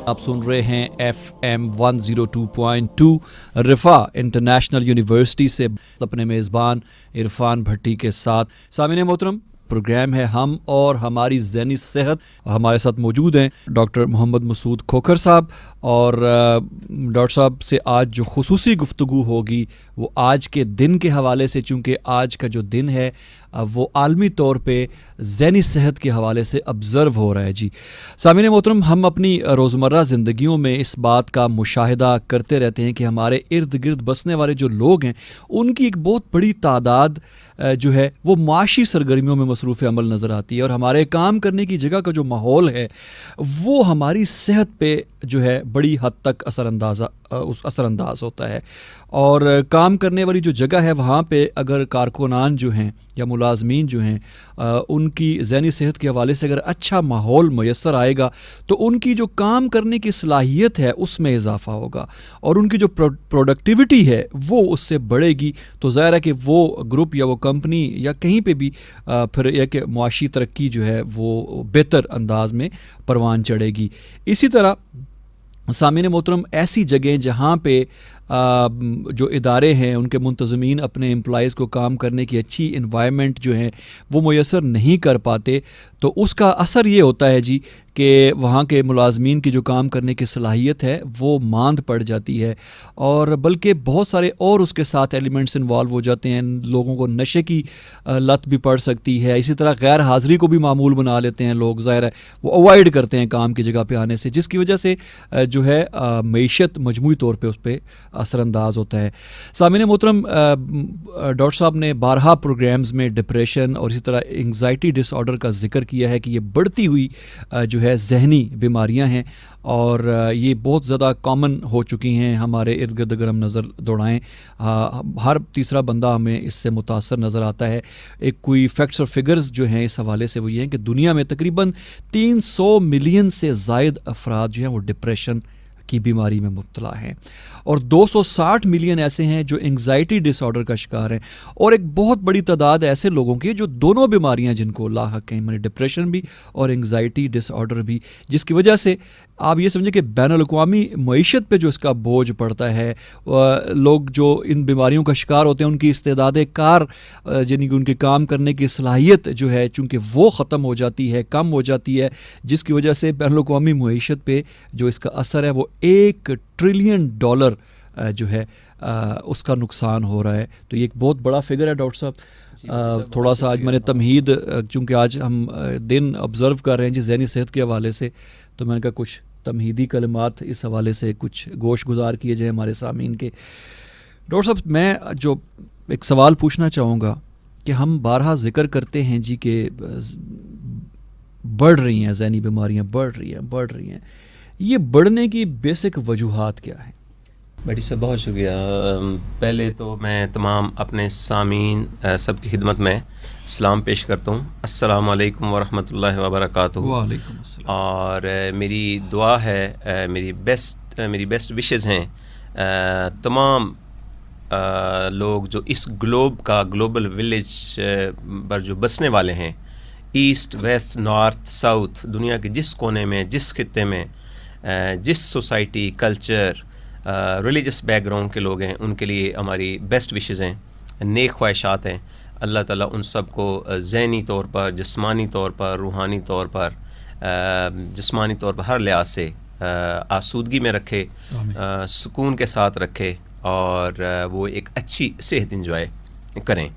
آپ سن رہے ہیں FM 102.2 رفا انٹرنیشنل یونیورسٹی سے اپنے میزبان عرفان بھٹی کے ساتھ. سامعین محترم، پروگرام ہے ہم اور ہماری ذہنی صحت. ہمارے ساتھ موجود ہیں ڈاکٹر محمد مسعود کھوکھر صاحب، اور ڈاکٹر صاحب سے آج جو خصوصی گفتگو ہوگی وہ آج کے دن کے حوالے سے، چونکہ آج کا جو دن ہے وہ عالمی طور پہ ذہنی صحت کے حوالے سے آبزرو ہو رہا ہے. جی سامعین محترم، ہم اپنی روزمرہ زندگیوں میں اس بات کا مشاہدہ کرتے رہتے ہیں کہ ہمارے ارد گرد بسنے والے جو لوگ ہیں ان کی ایک بہت بڑی تعداد جو ہے وہ معاشی سرگرمیوں میں مصروف عمل نظر آتی ہے، اور ہمارے کام کرنے کی جگہ کا جو ماحول ہے وہ ہماری صحت پہ جو ہے بڑی حد تک اثر انداز ہوتا ہے. اور کام کرنے والی جو جگہ ہے وہاں پہ اگر کارکنان جو ہیں یا ملازمین جو ہیں ان کی ذہنی صحت کے حوالے سے اگر اچھا ماحول میسر آئے گا تو ان کی جو کام کرنے کی صلاحیت ہے اس میں اضافہ ہوگا، اور ان کی جو پروڈکٹیوٹی ہے وہ اس سے بڑھے گی. تو ظاہر ہے کہ وہ گروپ یا وہ کمپنی یا کہیں پہ بھی پھر یہ کہ معاشی ترقی جو ہے وہ بہتر انداز میں پروان چڑھے گی. اسی طرح سامعین محترم، ایسی جگہیں جہاں پہ جو ادارے ہیں ان کے منتظمین اپنے امپلائیز کو کام کرنے کی اچھی انوائرمنٹ جو ہے وہ میسر نہیں کر پاتے، تو اس کا اثر یہ ہوتا ہے جی کہ وہاں کے ملازمین کی جو کام کرنے کی صلاحیت ہے وہ ماند پڑ جاتی ہے، اور بلکہ بہت سارے اور اس کے ساتھ ایلیمنٹس انوالو ہو جاتے ہیں. لوگوں کو نشے کی لت بھی پڑ سکتی ہے. اسی طرح غیر حاضری کو بھی معمول بنا لیتے ہیں لوگ، ظاہر ہے وہ اوائڈ کرتے ہیں کام کی جگہ پہ آنے سے، جس کی وجہ سے جو ہے معیشت مجموعی طور پہ اس پہ اثر انداز ہوتا ہے. سامعین محترم، ڈاکٹر صاحب نے بارہا پروگرامز میں ڈپریشن اور اسی طرح انگزائٹی ڈس آرڈر کا ذکر کیا ہے کہ یہ بڑھتی ہوئی جو ہے ذہنی بیماریاں ہیں، اور یہ بہت زیادہ کامن ہو چکی ہیں ہمارے ارد گرد. اگر ہم نظر دوڑائیں ہر تیسرا بندہ ہمیں اس سے متاثر نظر آتا ہے. ایک کوئی فیکٹس اور فگرز جو ہیں اس حوالے سے وہ یہ ہیں کہ دنیا میں تقریباً 300 ملین سے زائد افراد جو ہیں وہ ڈپریشن کی بیماری میں مبتلا ہیں، اور 260 ملین ایسے ہیں جو انگزائٹی ڈس آرڈر کا شکار ہیں، اور ایک بہت بڑی تعداد ایسے لوگوں کی جو دونوں بیماریاں جن کو لاحق ہیں، ڈپریشن بھی اور انگزائٹی ڈس آرڈر بھی، جس کی وجہ سے آپ یہ سمجھیں کہ بین الاقوامی معیشت پہ جو اس کا بوجھ پڑتا ہے. لوگ جو ان بیماریوں کا شکار ہوتے ہیں ان کی استعداد کار یعنی کہ ان کے کام کرنے کی صلاحیت جو ہے چونکہ وہ ختم ہو جاتی ہے، کم ہو جاتی ہے، جس کی وجہ سے بین الاقوامی معیشت پہ جو اس کا اثر ہے وہ $1 ٹریلین جو ہے اس کا نقصان ہو رہا ہے. تو یہ ایک بہت بڑا فگر ہے ڈاکٹر صاحب. تھوڑا سا آج میں نے تمہید، چونکہ آج ہم دن آبزرو کر رہے ہیں جی ذہنی صحت کے حوالے سے، تو میں نے کہا کچھ تمہیدی کلمات اس حوالے سے کچھ گوش گزار کیے جائیں ہمارے سامعین کے. ڈاکٹر صاحب، میں جو ایک سوال پوچھنا چاہوں گا کہ ہم بارہا ذکر کرتے ہیں جی کہ بڑھ رہی ہیں ذہنی بیماریاں، بڑھ رہی ہیں، یہ بڑھنے کی بیسک وجوہات کیا ہیں؟ بھٹی صاحب بہت شکریہ. پہلے تو میں تمام اپنے سامعین سب کی خدمت میں سلام پیش کرتا ہوں. السلام علیکم ورحمۃ اللہ وبرکاتہ. وعلیکم السلام. اور میری دعا ہے، میری بیسٹ وشز ہیں تمام لوگ جو اس گلوبل ولیج پر جو بسنے والے ہیں، ایسٹ ویسٹ نارتھ ساؤتھ، دنیا کے جس کونے میں، جس خطے میں، جس society, culture, religious back ground کے لوگ ہیں، ان کے لیے ہماری بیسٹ وشز ہیں، نیک خواہشات ہیں. اللہ تعالیٰ ان سب کو ذہنی طور پر، جسمانی طور پر، روحانی طور پر، جسمانی طور پر ہر لحاظ سے آسودگی میں رکھے، سکون کے ساتھ رکھے، اور وہ ایک اچھی صحت انجوائے کریں.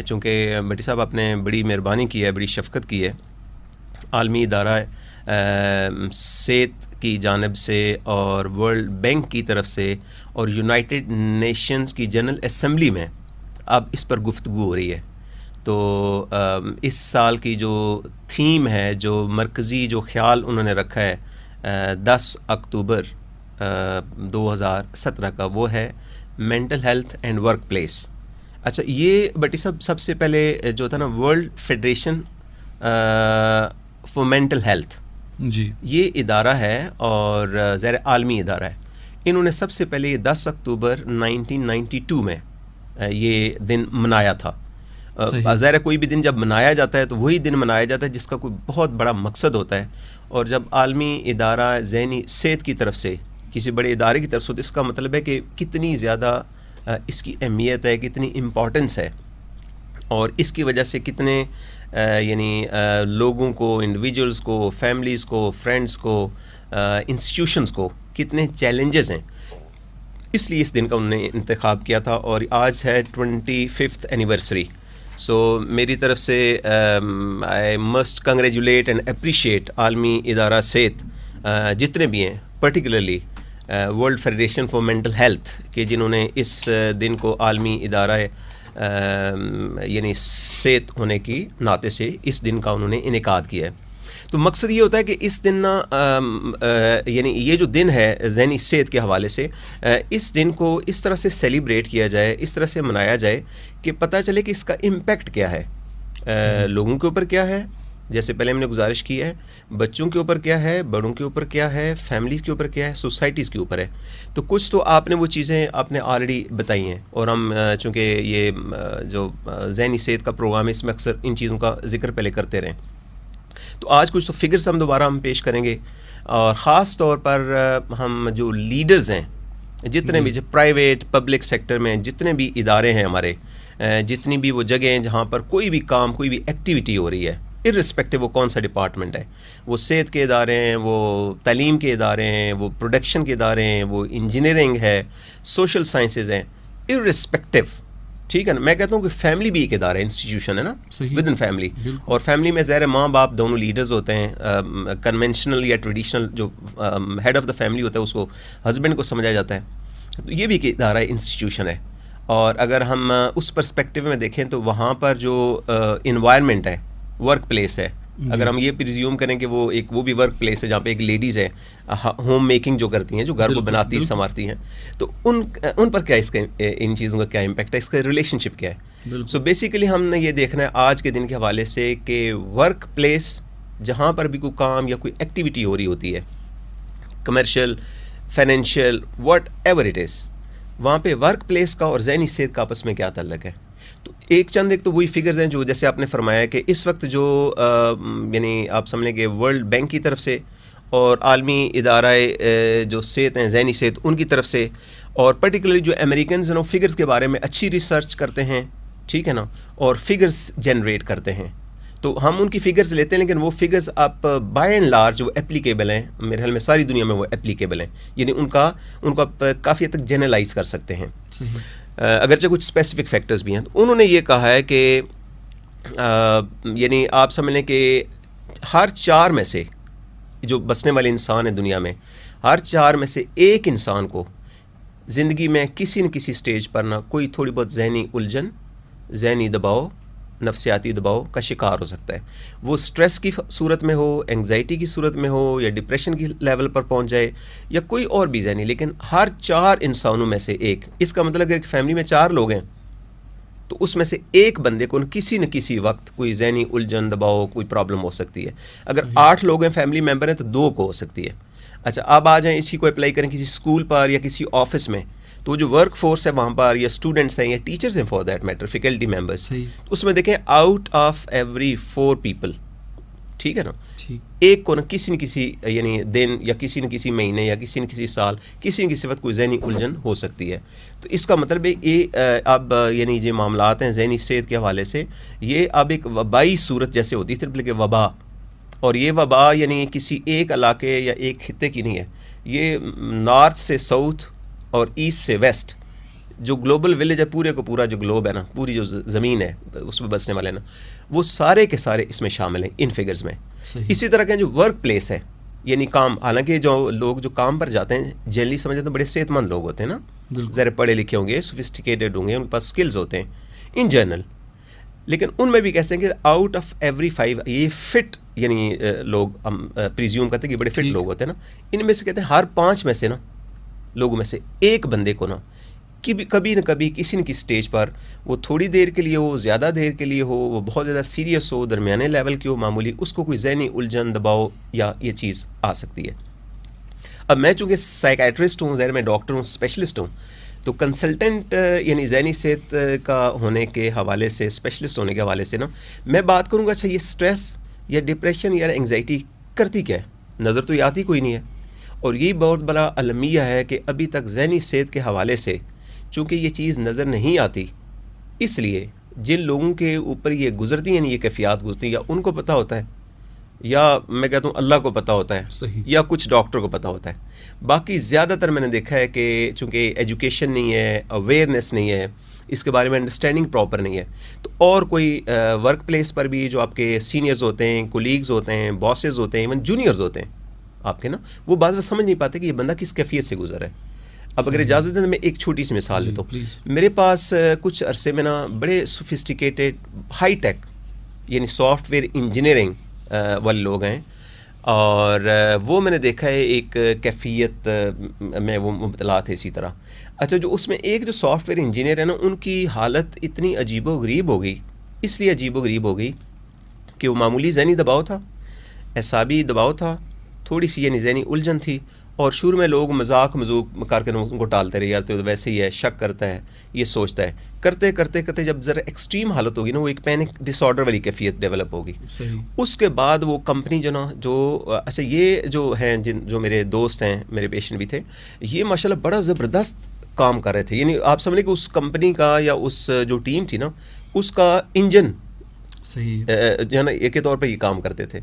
چونکہ بھٹی صاحب آپ نے بڑی مہربانی کی ہے، بڑی شفقت کی ہے. عالمی ادارہ صحت کی جانب سے اور ورلڈ بینک کی طرف سے اور یونائٹڈ نیشنز کی جنرل اسمبلی میں اب اس پر گفتگو ہو رہی ہے. تو اس سال کی جو تھیم ہے، جو مرکزی جو خیال انہوں نے رکھا ہے 10 اکتوبر 2017 کا، وہ ہے mental health and work place. اچھا، یہ بھٹی صاحب سب سے پہلے جو تھا نا world federation for mental health, جی یہ ادارہ ہے اور زیر عالمی ادارہ ہے. انہوں نے سب سے پہلے 10 اکتوبر 1992 میں یہ دن منایا تھا، ظاہر ہے کوئی بھی دن جب منایا جاتا ہے تو وہی دن منایا جاتا ہے جس کا کوئی بہت بڑا مقصد ہوتا ہے. اور جب عالمی ادارہ ذہنی صحت کی طرف سے کسی بڑے ادارے کی طرف سے، تو اس کا مطلب ہے کہ کتنی زیادہ اس کی اہمیت ہے، کتنی امپورٹنس ہے، اور اس کی وجہ سے کتنے یعنی لوگوں کو، انڈیویجولز کو، فیملیز کو، فرینڈس کو، انسٹیٹیوشنز کو کتنے چیلنجز ہیں. اس لیے اس دن کا انہوں نے انتخاب کیا تھا، اور آج ہے 25th اینیورسری. سو میری طرف سے I must congratulate and appreciate عالمی ادارہ صحت جتنے بھی ہیں، particularly world federation for mental health, کہ جنہوں نے اس دن کو عالمی ادارہ یعنی صحت ہونے کی ناطے سے اس دن کا انہوں نے انعقاد کیا ہے. تو مقصد یہ ہوتا ہے کہ اس دن یعنی یہ جو دن ہے ذہنی صحت کے حوالے سے، اس دن کو اس طرح سے سیلیبریٹ کیا جائے، اس طرح سے منایا جائے کہ پتہ چلے کہ اس کا امپیکٹ کیا ہے لوگوں کے اوپر، کیا ہے، جیسے پہلے ہم نے گزارش کی ہے، بچوں کے اوپر کیا ہے، بڑوں کے اوپر کیا ہے، فیملیز کے اوپر کیا ہے، سوسائٹیز کے اوپر ہے. تو کچھ تو آپ نے وہ چیزیں آپ نے آلریڈی بتائی ہیں، اور ہم چونکہ یہ جو ذہنی صحت کا پروگرام ہے اس میں اکثر ان چیزوں کا ذکر پہلے کرتے رہیں. تو آج کچھ تو فگرز ہم دوبارہ پیش کریں گے، اور خاص طور پر ہم جو لیڈرز ہیں جتنے بھی پرائیویٹ پبلک سیکٹر میں جتنے بھی ادارے ہیں ہمارے، جتنی بھی وہ جگہیں ہیں جہاں پر کوئی بھی کام، کوئی بھی ایکٹیویٹی ہو رہی ہے، ارسپیکٹو وہ کون سا ڈپارٹمنٹ ہے، وہ صحت کے ادارے ہیں، وہ تعلیم کے ادارے ہیں، وہ پروڈکشن کے ادارے ہیں، وہ انجینئرنگ ہے، سوشل سائنسز ہیں، ارسپیکٹو، ٹھیک ہے نا. میں کہتا ہوں کہ فیملی بھی ایک ادارہ ہے، انسٹیٹیوشن ہے نا، ود ان فیملی. اور فیملی میں ظاہر ماں باپ دونوں لیڈرز ہوتے ہیں. کنونشنل یا ٹریڈیشنل جو ہیڈ آف دا فیملی ہوتا ہے اس کو ہسبینڈ کو سمجھا جاتا ہے. تو یہ بھی ایک ادارہ ہے، انسٹیٹیوشن ہے. اور اگر ہم اس پرسپیکٹو میں دیکھیں تو وہاں پر جو انوائرمنٹ ہے، ورک پلیس ہے، اگر ہم یہ پریزیوم کریں کہ وہ بھی ورک پلیس ہے جہاں پہ ایک لیڈیز ہے ہوم میکنگ جو کرتی ہیں، جو گھر کو بناتی سنوارتی ہیں، تو ان پر کیا اس کا ان چیزوں کا کیا امپیکٹ ہے، اس کا ریلیشن شپ کیا ہے. سو بیسیکلی ہم نے یہ دیکھنا ہے آج کے دن کے حوالے سے کہ ورک پلیس جہاں پر بھی کوئی کام یا کوئی ایکٹیویٹی ہو رہی ہوتی ہے، commercial, financial, what ever it is, وہاں پہ ورک پلیس کا اور ذہنی صحت کا آپس میں کیا تعلق ہے. تو ایک تو وہی فگرز ہیں جو جیسے آپ نے فرمایا کہ اس وقت جو یعنی آپ سمجھیں کہ ورلڈ بینک کی طرف سے اور عالمی ادارہ جو صحت ہیں ذہنی صحت ان کی طرف سے، اور پرٹیکولرلی جو امریکنز ہیں وہ فگرز کے بارے میں اچھی ریسرچ کرتے ہیں، ٹھیک ہے نا، اور فگرز جنریٹ کرتے ہیں. تو ہم ان کی فگرز لیتے ہیں، لیکن وہ فگرز آپ بائی اینڈ لارج وہ اپلیکیبل ہیں، میرے خیال میں ساری دنیا میں وہ اپلیکیبل ہیں، یعنی ان کو آپ کافی حد تک جنرلائز کر سکتے ہیں. اگرچہ کچھ اسپیسیفک فیکٹرز بھی ہیں. تو انہوں نے یہ کہا ہے کہ یعنی آپ سمجھ لیں کہ ہر 4 میں سے جو بسنے والے انسان ہیں دنیا میں، ہر 4 میں سے ایک انسان کو زندگی میں کسی نہ کسی سٹیج پر نہ کوئی تھوڑی بہت ذہنی الجھن، ذہنی دباؤ، نفسیاتی دباؤ کا شکار ہو سکتا ہے. وہ سٹریس کی صورت میں ہو، انگزائٹی کی صورت میں ہو، یا ڈپریشن کی لیول پر پہنچ جائے، یا کوئی اور بھی ذہنی. لیکن ہر 4 انسانوں میں سے ایک، اس کا مطلب اگر ایک فیملی میں 4 لوگ ہیں تو اس میں سے ایک بندے کو کسی نہ کسی وقت کوئی ذہنی الجھن، دباؤ، کوئی پرابلم ہو سکتی ہے. اگر 8 لوگ ہیں فیملی ممبر ہیں تو 2 کو ہو سکتی ہے. اچھا اب آ جائیں اسی کو اپلائی کریں کسی اسکول پر یا کسی آفس میں، تو جو ورک فورس ہے وہاں پر، یا اسٹوڈنٹس ہیں یا ٹیچرز ہیں for that matter, faculty members, اس میں دیکھیں آؤٹ آف ایوری 4 پیپل، ٹھیک ہے نا، ایک کو نہ کسی یعنی دن یا کسی نہ کسی مہینے یا کسی نہ کسی سال کسی نہ کسی وقت کوئی ذہنی الجھن ہو سکتی ہے. تو اس کا مطلب ہے یہ اب یعنی جو معاملات ہیں ذہنی صحت کے حوالے سے، یہ اب ایک وبائی صورت جیسے ہوتی تھی، بلکہ وبا، اور یہ وبا یعنی کسی ایک علاقے یا ایک خطے کی نہیں ہے، یہ نارتھ سے ساؤتھ اور ایسٹ سے ویسٹ جو گلوبل ولیج ہے، پورے کو پورا جو گلوب ہے نا، پوری جو زمین ہے اس میں بسنے والے نا، وہ سارے کے سارے اس میں شامل ہیں ان فگرز میں. اسی طرح کے جو ورک پلیس ہے یعنی کام، حالانکہ جو لوگ جو کام پر جاتے ہیں جنرلی سمجھتے ہیں بڑے صحت مند لوگ ہوتے ہیں نا، ذرا پڑھے لکھے ہوں گے، سوفسٹیکیٹڈ ہوں گے، ان کے پاس اسکلز ہوتے ہیں ان جنرل. لیکن ان میں بھی کہتے ہیں کہ آؤٹ آف ایوری 5 یہ فٹ یعنی لوگ ہم پریزیوم کرتے ہیں کہ بڑے فٹ لوگ ہوتے ہیں نا، ان میں سے کہتے ہیں ہر 5 میں سے نا لوگوں میں سے ایک بندے کو نا کبھی نہ کبھی کسی نہ کسی سٹیج پر، وہ تھوڑی دیر کے لیے ہو، زیادہ دیر کے لیے ہو، وہ بہت زیادہ سیریس ہو، درمیانے لیول کی ہو، معمولی، اس کو کوئی ذہنی الجھن، دباؤ یا یہ چیز آ سکتی ہے. اب میں چونکہ سائیکیٹرسٹ ہوں، ظاہر میں ڈاکٹر ہوں، اسپیشلسٹ ہوں، تو کنسلٹنٹ یعنی ذہنی صحت کا ہونے کے حوالے سے، اسپیشلسٹ ہونے کے حوالے سے نا، میں بات کروں گا اچھا یہ اسٹریس یا ڈپریشن یا انگزائٹی کرتی کیا ہے؟ نظر تو یہ آتی کوئی نہیں ہے، اور یہی بہت بڑا المیہ ہے کہ ابھی تک ذہنی صحت کے حوالے سے چونکہ یہ چیز نظر نہیں آتی، اس لیے جن لوگوں کے اوپر یہ گزرتی ہیں یہ کیفیات گزرتی ہیں، یا ان کو پتہ ہوتا ہے، یا میں کہتا ہوں اللہ کو پتہ ہوتا ہے، صحیح، یا کچھ ڈاکٹر کو پتہ ہوتا ہے۔ باقی زیادہ تر میں نے دیکھا ہے کہ چونکہ ایجوکیشن نہیں ہے، اویئرنیس نہیں ہے، اس کے بارے میں انڈرسٹینڈنگ پراپر نہیں ہے، تو اور کوئی ورک پلیس پر بھی جو آپ کے سینئرز ہوتے ہیں، کولیگز ہوتے ہیں، باسز ہوتے ہیں، ایون جونیئرز ہوتے ہیں آپ کے نا، وہ بعض وقت سمجھ نہیں پاتے کہ یہ بندہ کس کیفیت سے گزر ہے۔ اب اگر اجازت دیں تو میں ایک چھوٹی سی مثال دیتا ہوں۔ میرے پاس کچھ عرصے میں نا بڑے سوفسٹیکیٹڈ ہائی ٹیک یعنی سافٹ ویئر انجینئرنگ والے لوگ ہیں، اور وہ میں نے دیکھا ہے ایک کیفیت میں وہ مبتلا تھے اسی طرح۔ اچھا جو اس میں ایک جو سافٹ ویئر انجینئر ہے نا، ان کی حالت اتنی عجیب و غریب ہو گئی، اس لیے عجیب و غریب ہو گئی کہ وہ معمولی ذہنی دباؤ تھا، اعصابی دباؤ تھا، تھوڑی سی یعنی ذہنی الجھن تھی، اور شروع میں لوگ مذاق مذوق کر کے ان کو ٹالتے رہے، یار تو ویسے ہی ہے، شک کرتا ہے، یہ سوچتا ہے، کرتے کرتے کرتے جب ذرا ایکسٹریم حالت ہوگی نا، وہ ایک پینک ڈس آرڈر والی کیفیت ڈیولپ ہوگی۔ اس کے بعد وہ کمپنی جو نا جو اچھا یہ جو ہیں جو میرے دوست ہیں، میرے پیشنٹ بھی تھے، یہ ماشاءاللہ بڑا زبردست کام کر رہے تھے، یعنی آپ سمجھیں کہ اس کمپنی کا یا اس جو ٹیم تھی نا، اس کا انجن صحیح جو ہے نا ایک کے طور پہ یہ کام کرتے تھے۔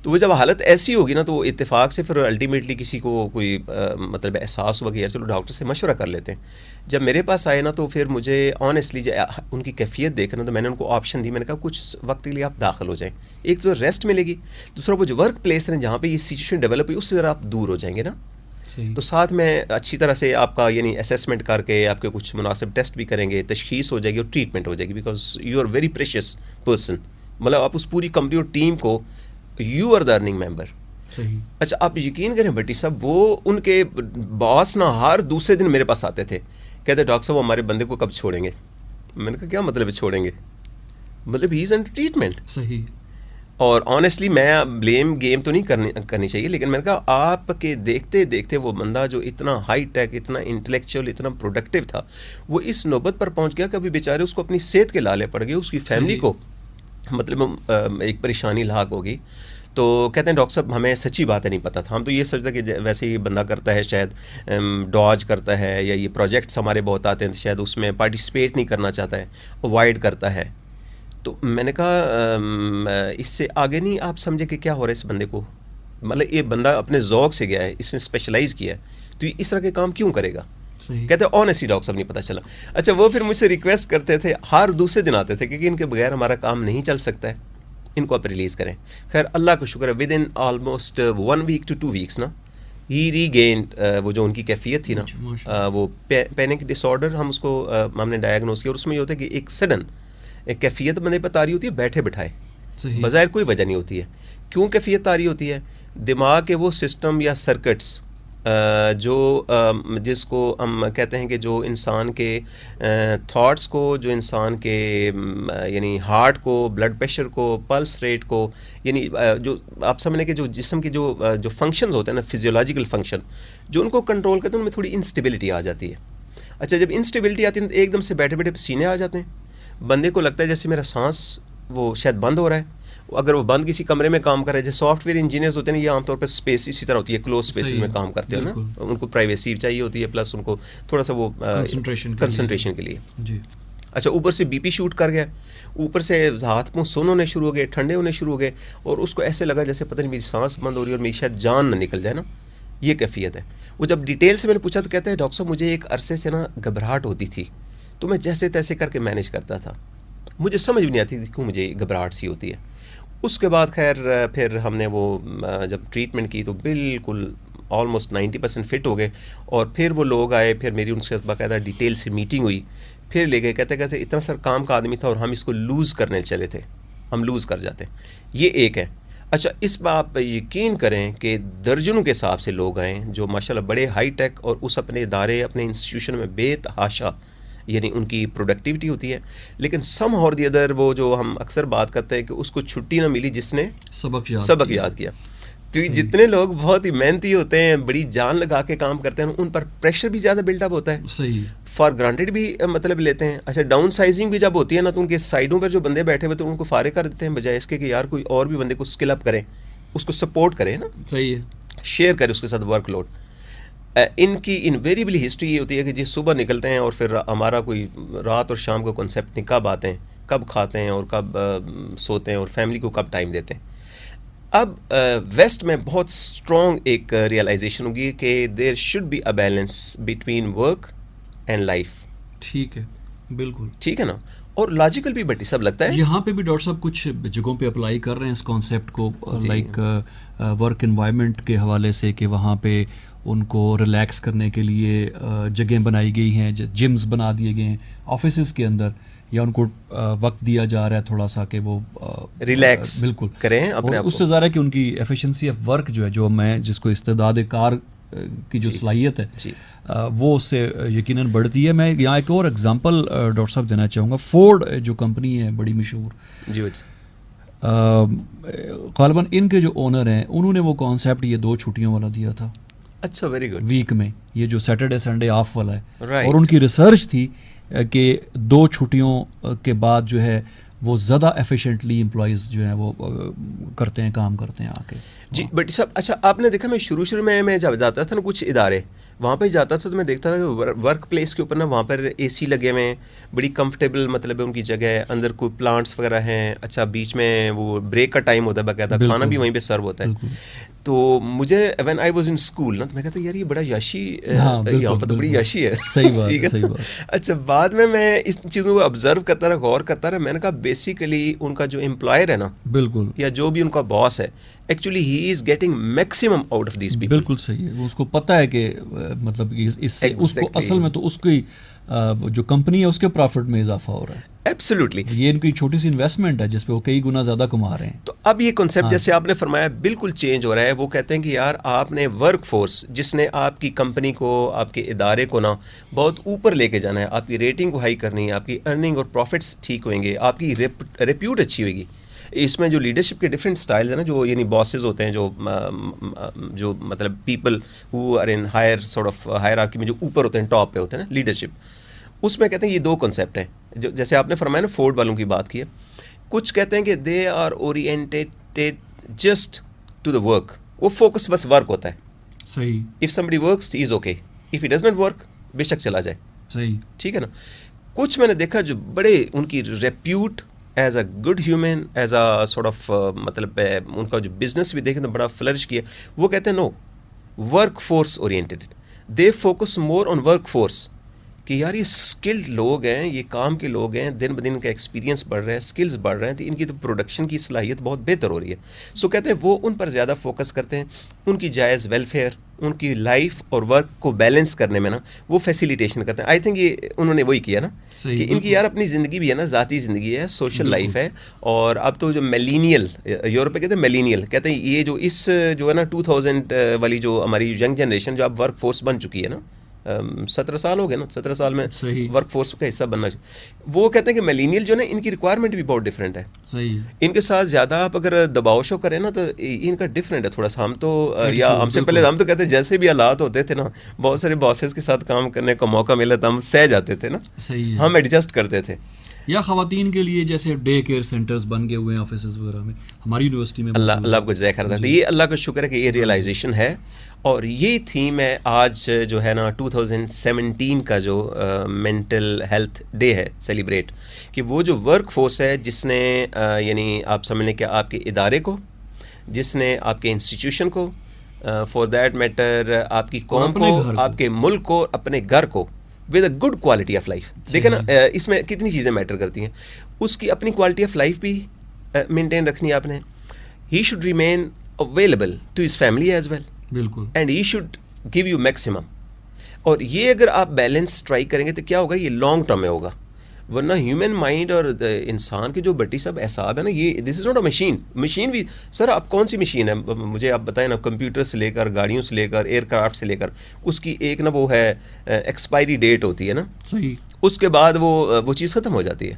تو وہ جب حالت ایسی ہوگی نا، تو وہ اتفاق سے پھر الٹیمیٹلی کسی کو کوئی مطلب احساس ہوا کہ یار چلو ڈاکٹر سے مشورہ کر لیتے ہیں۔ جب میرے پاس آئے نا، تو پھر مجھے آنیسٹلی ان کی کیفیت دیکھنا، تو میں نے ان کو آپشن دی، میں نے کہا کچھ وقت کے لیے آپ داخل ہو جائیں، ایک تو ریسٹ ملے گی، دوسرا وہ جو ورک پلیس ہے جہاں پہ یہ سچویشن ڈیولپ ہوئی اس سے ذرا آپ دور ہو جائیں گے نا، تو ساتھ میں اچھی طرح سے آپ کا یعنی اسیسمنٹ کر کے آپ کے کچھ مناسب ٹیسٹ بھی کریں گے، تشخیص ہو جائے گی اور ٹریٹمنٹ ہو جائے گی، because you are very precious person, مطلب آپ اس پوری کمپنی اور ٹیم کو you are the earning member. اچھا آپ یقین کریں بٹی صاحب، وہ ان کے باس نا ہر دوسرے دن میرے پاس آتے تھے، کہتے ڈاکٹر صاحب وہ ہمارے بندے کو کب چھوڑیں گے؟ میں نے کہا کیا مطلب ہے چھوڑیں گے؟ مطلب ہی از انڈر ٹریٹمنٹ۔ صحیح، اور آنیسٹلی میں بلیم گیم تو نہیں کرنی چاہیے، لیکن میں نے کہا آپ کے دیکھتے دیکھتے وہ بندہ جو اتنا ہائی ٹیک، اتنا انٹلیکچوئل، اتنا پروڈکٹیو تھا، وہ اس نوبت پر پہنچ گیا کہ ابھی بیچارے اس کو اپنی صحت کے لالے پڑ گئے، اس کی فیملی کو مطلب ایک پریشانی لاحق ہو گئی۔ تو کہتے ہیں ڈاکٹر صاحب ہمیں سچی باتیں نہیں پتہ تھا، ہم تو یہ سوچتے کہ ویسے ہی بندہ کرتا ہے، شاید ڈاج کرتا ہے، یا یہ پروجیکٹس ہمارے بہت آتے ہیں شاید اس میں پارٹیسپیٹ نہیں کرنا چاہتا ہے، اوائڈ کرتا ہے۔ تو میں نے کہا اس سے آگے نہیں آپ سمجھے کہ کیا ہو رہا ہے اس بندے کو، مطلب یہ بندہ اپنے ذوق سے گیا ہے، اس نے اسپیشلائز کیا ہے، تو یہ اس طرح کے کام کیوں کرے گا؟ کہتے ہیں آنیسٹلی ڈاکٹر صاحب نہیں پتہ چلا۔ اچھا وہ پھر مجھ سے ریکویسٹ کرتے تھے، ہر دوسرے دن آتے تھے کہ ان کے بغیر ہمارا کام نہیں چل سکتا ہے، ان کو آپ ریلیز کریں۔ خیر اللہ کا شکر ہے with in almost 1 week to 2 weeks نا ہی ریگینڈ وہ جو ان کی کیفیت تھی نا، وہ پینک ڈس آرڈر ہم اس کو ہم نے ڈائگنوز کیا، اور اس میں یہ ہوتا ہے کہ ایک سڈن ایک کیفیت بندے پہ تاری ہوتی ہے بیٹھے بٹھائے، بظاہر کوئی وجہ نہیں ہوتی ہے۔ کیوں کیفیت تاری ہوتی ہے؟ دماغ کے وہ سسٹم یا سرکٹس جو جس کو ہم کہتے ہیں کہ جو انسان کے تھاٹس کو، جو انسان کے یعنی ہارٹ کو، بلڈ پریشر کو، پلس ریٹ کو، یعنی جو آپ سمجھیں کہ جو جسم کے جو فنکشنز ہوتے ہیں نا، فزیولوجیکل فنکشن جو ان کو کنٹرول کرتے ہیں، ان میں تھوڑی انسٹیبلٹی آ جاتی ہے۔ اچھا جب انسٹیبلٹی آتی ہے تو ایک دم سے بیٹھے بیٹھے پسینے آ جاتے ہیں، بندے کو لگتا ہے جیسے میرا سانس وہ شاید بند ہو رہا ہے۔ اگر وہ بند کسی کمرے میں کام کر رہے ہیں، جیسے سافٹ ویئر انجینئرز ہوتے ہیں یہ عام طور پہ اسپیس اسی طرح ہوتی ہے، کلوز اسپیسز میں کام کرتے ہیں نا، ان کو پرائیویسی چاہیے ہوتی ہے، پلس ان کو تھوڑا سا وہ کنسنٹریشن کے لیے۔ جی اچھا اوپر سے بی پی شوٹ کر گیا، اوپر سے ہاتھ منہ سون ہونے شروع ہو گئے، ٹھنڈے ہونے شروع ہو گئے، اور اس کو ایسے لگا جیسے پتہ نہیں میری سانس بند ہو رہی ہے اور میری شاید جان نہ نکل جائے نا، یہ کیفیت ہے۔ وہ جب ڈیٹیل سے میں نے پوچھا تو کہتے ہیں ڈاکٹر صاحب مجھے ایک عرصے سے نا گھبراہٹ ہوتی تھی، تو میں جیسے تیسے کر کے مینیج کرتا تھا، مجھے سمجھ بھی نہیں آتی تھی کیوں مجھے گھبراہٹ سی ہوتی ہے۔ اس کے بعد خیر پھر ہم نے وہ جب ٹریٹمنٹ کی تو بالکل آلموسٹ 90% فٹ ہو گئے، اور پھر وہ لوگ آئے، پھر میری ان سے باقاعدہ ڈیٹیل سے میٹنگ ہوئی، پھر لے گئے، کہتے کہتے اتنا سر کام کا آدمی تھا اور ہم اس کو لوز کرنے چلے تھے، ہم لوز کر جاتے۔ یہ ایک ہے۔ اچھا اس پہ آپ یقین کریں کہ درجنوں کے حساب سے لوگ آئے جو ماشاءاللہ بڑے ہائی ٹیک اور اس اپنے ادارے اپنے انسٹیٹیوشن میں بے تحاشا یعنی ان کی پروڈکٹیوٹی ہوتی ہے، لیکن سم اور دی ادر وہ جو ہم اکثر بات کرتے ہیں کہ اس کو چھٹی نہ ملی جس نے سبق یاد کیا۔ کیونکہ جتنے لوگ بہت ہی محنتی ہوتے ہیں, بڑی جان لگا کے کام کرتے ہیں, ان پر پریشر بھی زیادہ بلڈ اپ ہوتا ہے, صحیح, فار گرانٹیڈ بھی مطلب لیتے ہیں. اچھا ڈاؤن سائزنگ بھی جب ہوتی ہے نا, تو ان کے سائڈوں پر جو بندے بیٹھے ہوئے تو ان کو فارغ کر دیتے ہیں, بجائے اس کے کہ یار کوئی اور بھی بندے کو اسکل اپ کریں, اس کو سپورٹ کریں نا, صحیح ہے, شیئر کرے اس کے ساتھ ورک لوڈ. ان کی انویریبلی ہسٹری یہ ہوتی ہے کہ جی صبح نکلتے ہیں اور پھر ہمارا کوئی رات اور شام کا کنسیپٹ نہیں, کب آتے ہیں, کب کھاتے ہیں اور کب سوتے ہیں, اور فیملی کو کب ٹائم دیتے ہیں. اب ویسٹ میں بہت اسٹرانگ ایک ریئلائزیشن ہوگی کہ there should be a balance between work and life. ٹھیک ہے, بالکل ٹھیک ہے نا, اور لاجیکل بھی بٹی سب لگتا ہے. یہاں پہ بھی ڈاکٹر صاحب کچھ جگہوں پہ اپلائی کر رہے ہیں اس کانسیپٹ کو, لائک ورک انوائرمنٹ کے حوالے سے, کہ وہاں پہ ان کو ریلیکس کرنے کے لیے جگہیں بنائی گئی ہیں, جمز بنا دیے گئے ہیں آفیسز کے اندر, یا ان کو وقت دیا جا رہا ہے تھوڑا سا کہ وہ ریلیکس بالکل کریں اپنے آپ کو. اس سے ظاہر ہے کہ ان کی ایفیشنسی آف ورک جو ہے, جو میں جس کو استعداد کار کی جو صلاحیت ہے وہ اس سے یقیناً بڑھتی ہے. میں یہاں ایک اور ایگزامپل ڈاکٹر صاحب دینا چاہوں گا. فورڈ جو کمپنی ہے بڑی مشہور, جی غالباً ان کے جو اونر ہیں انہوں نے وہ کانسیپٹ یہ 2 چھٹیوں والا دیا تھا. اچھا, ویری گڈ. ویک میں یہ جو سیٹرڈے سنڈے آف والا ہے, Right. اور ان کی ریسرچ تھی کہ 2 چھٹیوں کے بعد جو ہے وہ زیادہ ایفیشینٹلی امپلائیز جو ہیں وہ کرتے ہیں, کام کرتے ہیں آ کے. جی بٹ صاحب, اچھا آپ نے دیکھا, میں شروع میں جب جاتا تھا نا کچھ ادارے, وہاں پہ جاتا تھا تو میں دیکھتا تھا کہ ورک پلیس کے اوپر نا وہاں پر اے سی لگے ہوئے ہیں, بڑی کمفرٹیبل مطلب ان کی جگہ ہے, اندر کوئی پلانٹس وغیرہ ہیں. اچھا بیچ میں وہ بریک کا ٹائم ہوتا ہے باقاعدہ, کھانا بھی وہیں پہ سرو ہوتا ہے. تو مجھے when I was in school نا, تو میں کہتا یار یہ بڑا یاشی, یہاں پر تو بڑی یاشی ہے. ٹھیک ہے. اچھا بعد میں اس چیزوں کو آبزرو کرتا رہا, غور کرتا رہا, میں نے کہا بیسیکلی ان کا جو امپلائر ہے نا, بالکل, یا جو بھی ان کا باس ہے, actually he is getting maximum out of these people. بالکل صحیح ہے, اس کو پتہ ہے کہ مطلب اس سے اس کو اصل میں تو اس کی جو کمپنی ہے اس کے پروفٹ میں اضافہ ہو رہا ہے. ایبسلیوٹلی, یہ ان کی چھوٹی سی انویسٹمنٹ ہے جس پہ وہ کئی گنا زیادہ کما رہے ہیں. تو اب یہ کنسیپٹ جیسے آپ نے فرمایا بالکل چینج ہو رہا ہے. وہ کہتے ہیں کہ یار آپ نے ورک فورس جس نے آپ کی کمپنی کو, آپ کے ادارے کو نا بہت اوپر لے کے جانا ہے, آپ کی ریٹنگ کو ہائی کرنی ہے, آپ کی ارننگ اور پروفٹس ٹھیک ہوئیں گے, آپ کی ریپیوٹ اچھی ہوئے گی. اس میں جو لیڈرشپ کے ڈفرینٹ سٹائلز ہیں نا, جو یعنی باسز ہوتے ہیں, جو مطلب people who are in higher sort of hierarchy میں جو اوپر ہوتے ہیں, ٹاپ پہ ہوتے ہیں نا لیڈرشپ, اس میں کہتے ہیں یہ 2 کنسیپٹ ہیں. جو جیسے آپ نے فرمایا نا فورڈ والوں کی بات کی ہے, کچھ کہتے ہیں کہ they are oriented just to the work, وہ فوکس بس ورک ہوتا ہے. صحیح. If somebody works he is okay, if he does not work بے شک چلا جائے. صحیح, ٹھیک ہے نا. کچھ میں نے دیکھا جو بڑے ان کی repute as a good human, as a sort of مطلب ان کا جو بزنس بھی دیکھیں تو بڑا فلرش کیا. وہ کہتے ہیں no, work force oriented, they focus more on work force, کہ یار یہ اسکلڈ لوگ ہیں, یہ کام کے لوگ ہیں, دن بدن ان کا ایکسپیرینس بڑھ رہا ہے, اسکلز بڑھ رہے ہیں, تو ان کی تو پروڈکشن کی صلاحیت بہت بہتر ہو رہی ہے. سو کہتے ہیں وہ ان پر زیادہ فوکس کرتے ہیں, ان کی جائز ویلفیئر, ان کی لائف اور ورک کو بیلنس کرنے میں نا وہ فیسیلیٹیشن کرتے ہیں. آئی تھنک یہ انہوں نے وہی کیا نا, کہ ان کی یار اپنی زندگی بھی ہے نا, ذاتی زندگی ہے, سوشل لائف ہے. اور اب تو جو میلینیل, یورپ میں کہتے ہیں میلینیل, کہتے ہیں یہ جو اس جو ہے نا 2000 والی جو ہماری ینگ جنریشن جو اب ورک فورس بن چکی ہے نا, 17 سال ہو گئے نا, 17 سال میں ورک فورس کا حصہ بننا چاہیے. وہ کہتے ہیں کہ میلینیل جو ہے نا, ان کی ریکوائرمنٹ بھی بہت ڈفرینٹ ہے. صحیح. ان کے ساتھ زیادہ آپ اگر دباؤ شو کریں نا تو ان کا ڈفرینٹ ہے تھوڑا سا. ہم تو یا ہم سے پہلے ہم تو کہتے ہیں جیسے بھی حالات ہوتے تھے نا, بہت سارے باسز کے ساتھ کام کرنے کا موقع ملا تو ہم سہ جاتے تھے نا. صحیح, ہم ایڈجسٹ کرتے تھے. یا خواتین کے لیے جیسے ڈے کیئر سینٹرز بن گئے ہوئے ہیں آفیسز وغیرہ میں, ہماری یونیورسٹی میں. اللہ کو جزائے خیر. یہ اللہ کا شکر ہے کہ یہ ریئلائزیشن ہے. اور یہ تھیم ہے آج جو ہے نا 2017 کا جو مینٹل ہیلتھ ڈے ہے سیلیبریٹ, کہ وہ جو ورک فورس ہے جس نے یعنی آپ سمجھ لیں کہ آپ کے ادارے کو, جس نے آپ کے انسٹیٹیوشن کو, فار دیٹ میٹر آپ کی قوم کو, آپ کے ملک کو, اپنے گھر کو with a good quality of life. دیکھیں نا اس میں کتنی چیزیں میٹر کرتی ہیں. اس کی اپنی کوالٹی آف لائف بھی مینٹین رکھنی ہے آپ نے. He should remain available to his family as well, بالکل, and he should give you maximum. اور یہ اگر آپ بیلنس ٹرائی کریں گے تو کیا ہوگا, یہ لانگ ٹرم میں ہوگا. ورنہ ہیومن مائنڈ اور انسان کے جو بٹی سب اعصاب ہے نا, یہ this is not a machine. Machine بھی سر آپ کون سی مشین ہے مجھے آپ بتائیں نا, کمپیوٹر سے لے کر, گاڑیوں سے لے کر, ایئر کرافٹ سے لے کر, اس کی ایک نا وہ ہے ایکسپائری ڈیٹ ہوتی ہے نا. صحیح. اس کے بعد وہ چیز ختم ہو جاتی ہے.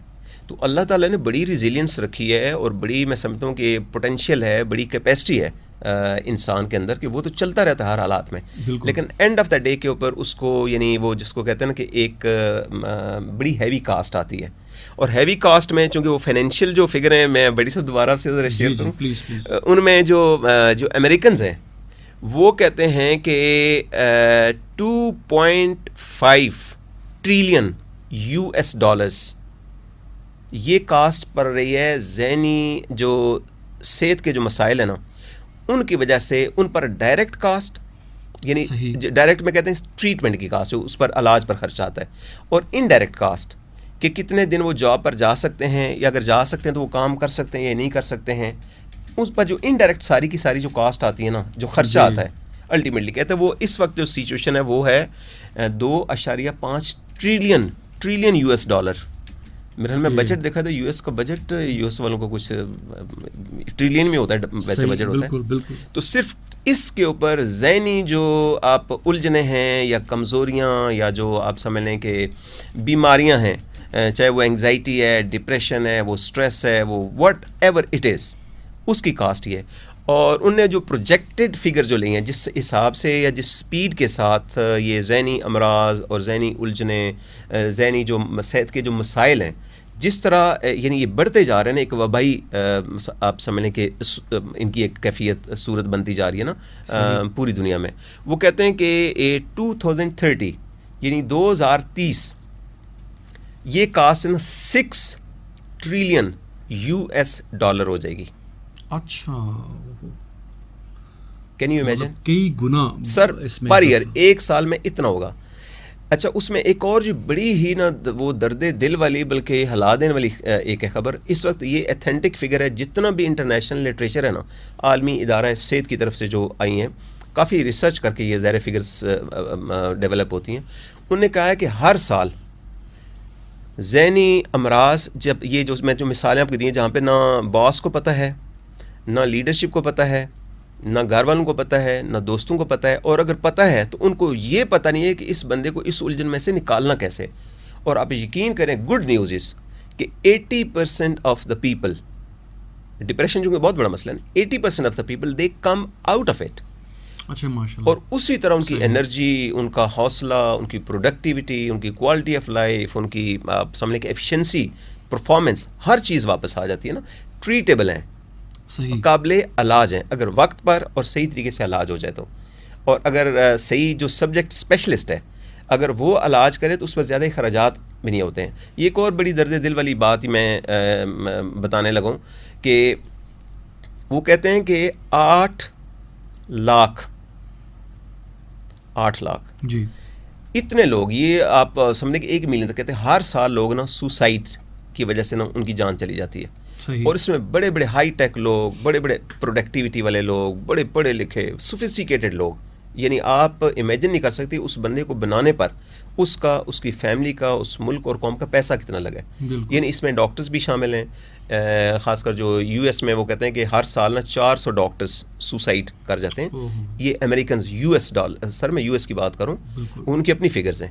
تو اللہ تعالیٰ نے بڑی ریزیلینس رکھی ہے, اور بڑی میں سمجھتا ہوں کہ پوٹینشیل ہے, بڑی کیپیسٹی ہے انسان کے اندر کہ وہ تو چلتا رہتا ہے ہر حالات میں, لیکن اینڈ آف دا ڈے کے اوپر اس کو یعنی وہ جس کو کہتے ہیں نا کہ ایک بڑی ہیوی کاسٹ آتی ہے, اور ہیوی کاسٹ میں چونکہ وہ فائنینشیل جو فگر ہیں, میں بڑی سے دوبارہ سے ذرا شیئر کروں, ان میں جو امریکنز ہیں وہ کہتے ہیں کہ 2.5 ٹریلین US$ یہ کاسٹ پڑ رہی ہے ذہنی جو صحت کے جو مسائل ہیں نا ان کی وجہ سے, ان پر ڈائریکٹ کاسٹ یعنی ڈائریکٹ میں کہتے ہیں ٹریٹمنٹ کی کاسٹ جو اس پر علاج پر خرچ آتا ہے, اور انڈائریکٹ کاسٹ کہ کتنے دن وہ جاب پر جا سکتے ہیں, یا اگر جا سکتے ہیں تو وہ کام کر سکتے ہیں یا نہیں کر سکتے ہیں, اس پر جو انڈائریکٹ ساری کی ساری جو کاسٹ آتی ہے نا, جو خرچہ آتا ہے الٹیمیٹلی کہتے ہیں وہ اس وقت جو سچویشن ہے وہ ہے 2.5 ٹریلین US$. میرے خیال میں بجٹ دیکھا تھا US کا بجٹ, US والوں کو کچھ ٹریلین میں ہوتا ہے ویسے بجٹ ہوتا ہے, تو صرف اس کے اوپر ذہنی جو آپ الجھنے ہیں یا کمزوریاں یا جو آپ سمجھ لیں کہ بیماریاں ہیں, چاہے وہ انگزائٹی ہے, ڈپریشن ہے, وہ سٹریس ہے, وہ واٹ ایور اٹ از, اس کی کاسٹ یہ ہے. اور ان نے جو پروجیکٹڈ فگر جو لی ہیں جس حساب سے یا جس سپیڈ کے ساتھ یہ ذہنی امراض اور ذہنی الجھنے, ذہنی جو صحت کے جو مسائل ہیں جس طرح یعنی یہ بڑھتے جا رہے ہیں نا, ایک وبائی آپ سمجھ لیں کہ ان کی ایک کیفیت صورت بنتی جا رہی ہے نا پوری دنیا میں. وہ کہتے ہیں کہ 2030 یعنی 2030 یہ کاسٹ نا 6 ٹریلین US$ ہو جائے گی. اچھا, کین یو امیجن, کئی گنا سر پر ایئر, ایک سال میں اتنا ہوگا. اچھا اس میں ایک اور جو بڑی ہی نا وہ درد دل والی بلکہ ہلا دینے والی ایک ہے خبر, اس وقت یہ ایتھینٹک فگر ہے, جتنا بھی انٹرنیشنل لٹریچر ہے نا عالمی ادارہ صحت کی طرف سے جو آئی ہیں, کافی ریسرچ کر کے یہ ظاہر فگرز ڈیولپ ہوتی ہیں, انہوں نے کہا ہے کہ ہر سال ذہنی امراض, جب یہ جو میں جو مثالیں آپ کو دی ہیں جہاں پہ نہ باس کو پتہ ہے, نہ لیڈرشپ کو پتہ ہے, نہ گھر والوں کو پتہ ہے, نہ دوستوں کو پتہ ہے, اور اگر پتہ ہے تو ان کو یہ پتہ نہیں ہے کہ اس بندے کو اس الجھن میں سے نکالنا کیسے. اور آپ یقین کریں, گڈ نیوز از کہ 80% آف دا پیپل, ڈپریشن جو کہ بہت بڑا مسئلہ ہے, 80% of the people they come out of it. اچھا ماشاء اللہ. اور اسی طرح ان کی انرجی, ان کا حوصلہ, ان کی پروڈکٹیوٹی, ان کی کوالٹی آف لائف, ان کی آپ سمجھ لیں کہ ایفیشنسی, پرفارمنس, ہر چیز واپس آ جاتی ہے نا. ٹریٹیبل ہیں, قابل علاج ہیں اگر وقت پر اور صحیح طریقے سے علاج ہو جائے تو. اور اگر صحیح جو سبجیکٹ اسپیشلسٹ ہے اگر وہ علاج کرے تو اس پر زیادہ اخراجات بھی نہیں ہوتے ہیں. یہ ایک اور بڑی درد دل والی بات ہی میں بتانے لگوں کہ وہ کہتے ہیں کہ 8 لاکھ جی اتنے لوگ, یہ آپ سمجھیں کہ 1 ملین تک کہتے ہیں ہر سال لوگ نا سوسائڈ کی وجہ سے نا ان کی جان چلی جاتی ہے. اور اس میں بڑے بڑے ہائی ٹیک لوگ, بڑے بڑے پروڈکٹیوٹی والے لوگ, بڑے پڑھے لکھے سوفسٹیکیٹڈ لوگ, یعنی آپ امیجن نہیں کر سکتے اس بندے کو بنانے پر اس کا, اس کی فیملی کا, اس ملک اور قوم کا پیسہ کتنا لگا ہے. یعنی اس میں ڈاکٹرز بھی شامل ہیں, خاص کر جو US میں وہ کہتے ہیں کہ ہر سال نا 400 ڈاکٹرز سوسائڈ کر جاتے ہیں. یہ امریکنز $, سر میں US کی بات کروں, ان کی اپنی فگرز ہیں.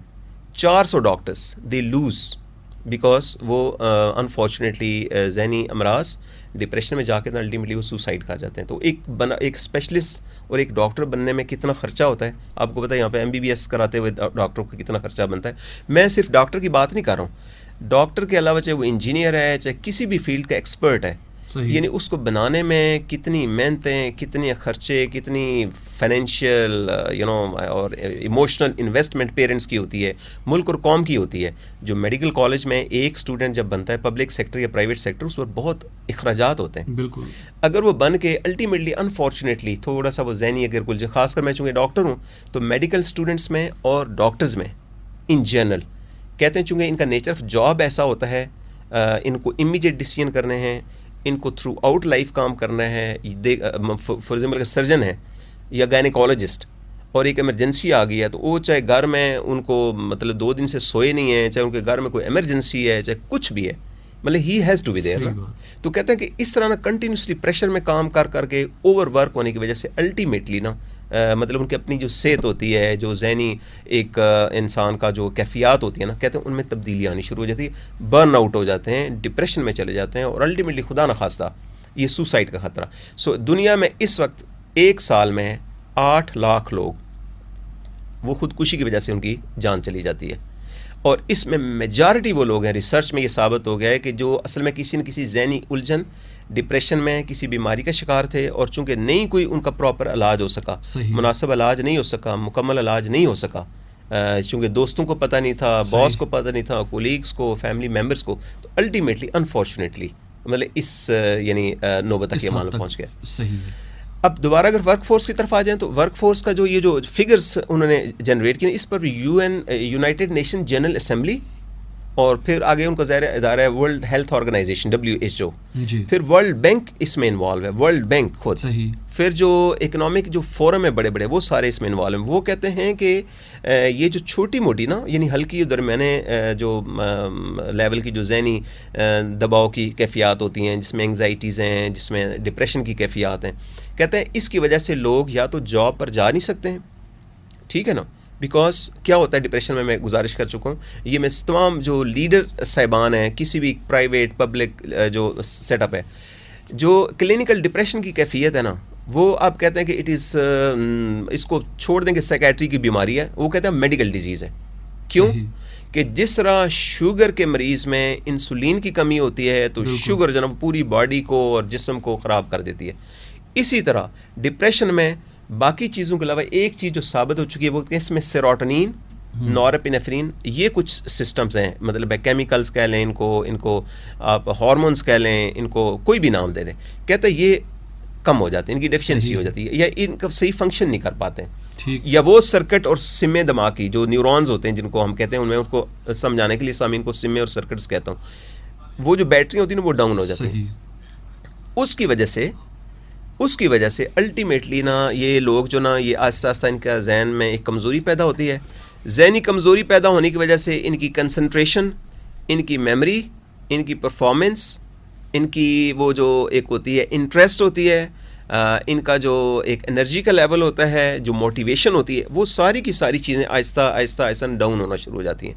400 ڈاکٹرز دے لوز بیکاز وہ انفارچونیٹلی ذہنی امراض, ڈپریشن میں جا کے الٹیمیٹلی وہ سوسائڈ کر جاتے ہیں. تو ایک اسپیشلسٹ اور ایک ڈاکٹر بننے میں کتنا خرچہ ہوتا ہے آپ کو پتہ ہے. یہاں پہ MBBS کراتے ہوئے ڈاکٹروں کو کتنا خرچہ بنتا ہے. میں صرف ڈاکٹر کی بات نہیں کر رہا ہوں, ڈاکٹر کے علاوہ چاہے وہ انجینئر ہے, چاہے کسی بھی فیلڈ کا ایکسپرٹ ہے, یعنی اس کو بنانے میں کتنی محنتیں, کتنے خرچے, کتنی فائنینشیل اور ایموشنل انویسٹمنٹ پیرنٹس کی ہوتی ہے, ملک اور قوم کی ہوتی ہے. جو میڈیکل کالج میں ایک اسٹوڈنٹ جب بنتا ہے پبلک سیکٹر یا پرائیویٹ سیکٹر, اس پر بہت اخراجات ہوتے ہیں. بالکل. اگر وہ بن کے الٹیمیٹلی انفارچونیٹلی تھوڑا سا وہ ذہنی اگر کچھ, خاص کر میں چونکہ ڈاکٹر ہوں تو میڈیکل اسٹوڈنٹس میں اور ڈاکٹرز میں ان جنرل کہتے ہیں چونکہ ان کا نیچر آف جاب ایسا ہوتا ہے, ان کو امیڈیٹ ڈیسیژن کرنے ہیں, ان کو تھرو آؤٹ لائف کام کرنا ہے. فار ایگزامپل سرجن ہے یا گائنیکالوجسٹ اور ایک ایمرجنسی آ گئی ہے تو وہ چاہے گھر میں ان کو مطلب 2 دن سے سوئے نہیں ہیں, چاہے ان کے گھر میں کوئی ایمرجنسی ہے, چاہے کچھ بھی ہے, مطلب he has to be there. تو کہتے ہیں کہ اس طرح نا کنٹینیوسلی پریشر میں کام کر کے اوور ورک ہونے کی وجہ سے الٹیمیٹلی نا مطلب ان کی اپنی جو صحت ہوتی ہے, جو ذہنی ایک انسان کا جو کیفیات ہوتی ہے نا, کہتے ہیں ان میں تبدیلی آنی شروع ہو جاتی ہے, برن آؤٹ ہو جاتے ہیں, ڈپریشن میں چلے جاتے ہیں, اور الٹیمیٹلی خدا نخواستہ یہ سوسائڈ کا خطرہ. سو دنیا میں اس وقت ایک سال میں 8 لاکھ لوگ وہ خودکشی کی وجہ سے ان کی جان چلی جاتی ہے. اور اس میں میجارٹی وہ لوگ ہیں, ریسرچ میں یہ ثابت ہو گیا ہے کہ جو اصل میں کسی نہ کسی ذہنی الجھن, ڈپریشن میں, کسی بیماری کا شکار تھے, اور چونکہ نہیں کوئی ان کا پراپر علاج ہو سکا, مناسب علاج نہیں ہو سکا, مکمل علاج نہیں ہو سکا, چونکہ دوستوں کو پتہ نہیں تھا, باس کو پتہ نہیں تھا, کولیگس کو, فیملی ممبرس کو, تو الٹیمیٹلی انفارچونیٹلی مطلب اس یعنی نوبت تک یہ معاملہ پہنچ گیا. صحیح ہے. اب دوبارہ اگر ورک فورس کی طرف آ جائیں تو ورک فورس کا جو یہ جو فگرز انہوں نے جنریٹ کیے, اس پر یونائٹڈ نیشن جنرل اسمبلی, اور پھر آگے ان کا ظاہر ادارہ ہے ورلڈ ہیلتھ آرگنائزیشن WHO, پھر ورلڈ بینک اس میں انوالو ہے, ورلڈ بینک خود, پھر جو اکنامک جو فورم ہے بڑے بڑے وہ سارے اس میں انوالو ہیں. وہ کہتے ہیں کہ یہ جو چھوٹی موٹی نا یعنی ہلکی درمیانے جو لیول کی جو ذہنی دباؤ کی کیفیات ہوتی ہیں, جس میں انگزائٹیز ہیں, جس میں ڈپریشن کی کیفیات ہیں, کہتے ہیں اس کی وجہ سے لوگ یا تو جاب پر جا نہیں سکتے ہیں, ٹھیک ہے نا, بیکاز کیا ہوتا ہے ڈپریشن میں گزارش کر چکا ہوں, یہ میں تمام جو لیڈر صاحبان ہیں کسی بھی پرائیویٹ پبلک جو سیٹ اپ ہے, جو کلینکل ڈپریشن کی کیفیت ہے نا, وہ آپ کہتے ہیں کہ اٹ از, اس کو چھوڑ دیں کہ سائیکیٹری کی بیماری ہے, وہ کہتے ہیں میڈیکل ڈیزیز ہے. کیوں کہ جس طرح شوگر کے مریض میں انسولین کی کمی ہوتی ہے تو شوگر جو نا پوری باڈی کو اور جسم کو خراب کر دیتی ہے, اسی طرح ڈپریشن میں باقی چیزوں کے علاوہ ایک چیز جو ثابت ہو چکی ہے وہ اس میں سیروٹونین, نورپینیفرین, یہ کچھ سسٹمز ہیں, مطلب کیمیکلز کہہ لیں ان کو آپ ہارمونز کہہ لیں, ان کو کوئی بھی نام دے دیں, کہتے ہیں یہ کم ہو جاتے ہیں, ان کی ڈیفیشنسی ہو جاتی ہے, یا ان کا صحیح فنکشن نہیں کر پاتے ہیں, یا وہ سرکٹ اور سمیں دماغ کی جو نیورونز ہوتے ہیں جن کو ہم کہتے ہیں, ان میں ان کو سمجھانے کے لیے سامعین کو سمیں اور سرکٹس کہتا ہوں, وہ جو بیٹری ہوتی ہے نا وہ ڈاؤن ہو جاتی ہیں. اس کی وجہ سے الٹیمیٹلی نا یہ لوگ جو نا یہ آہستہ آہستہ ان کا ذہن میں ایک کمزوری پیدا ہوتی ہے. ذہنی کمزوری پیدا ہونے کی وجہ سے ان کی کنسنٹریشن, ان کی میموری, ان کی پرفارمنس, ان کی وہ جو ایک ہوتی ہے انٹرسٹ ہوتی ہے, ان کا جو ایک انرجی کا لیول ہوتا ہے, جو موٹیویشن ہوتی ہے, وہ ساری کی ساری چیزیں آہستہ آہستہ آہستہ ڈاؤن ہونا شروع ہو جاتی ہیں.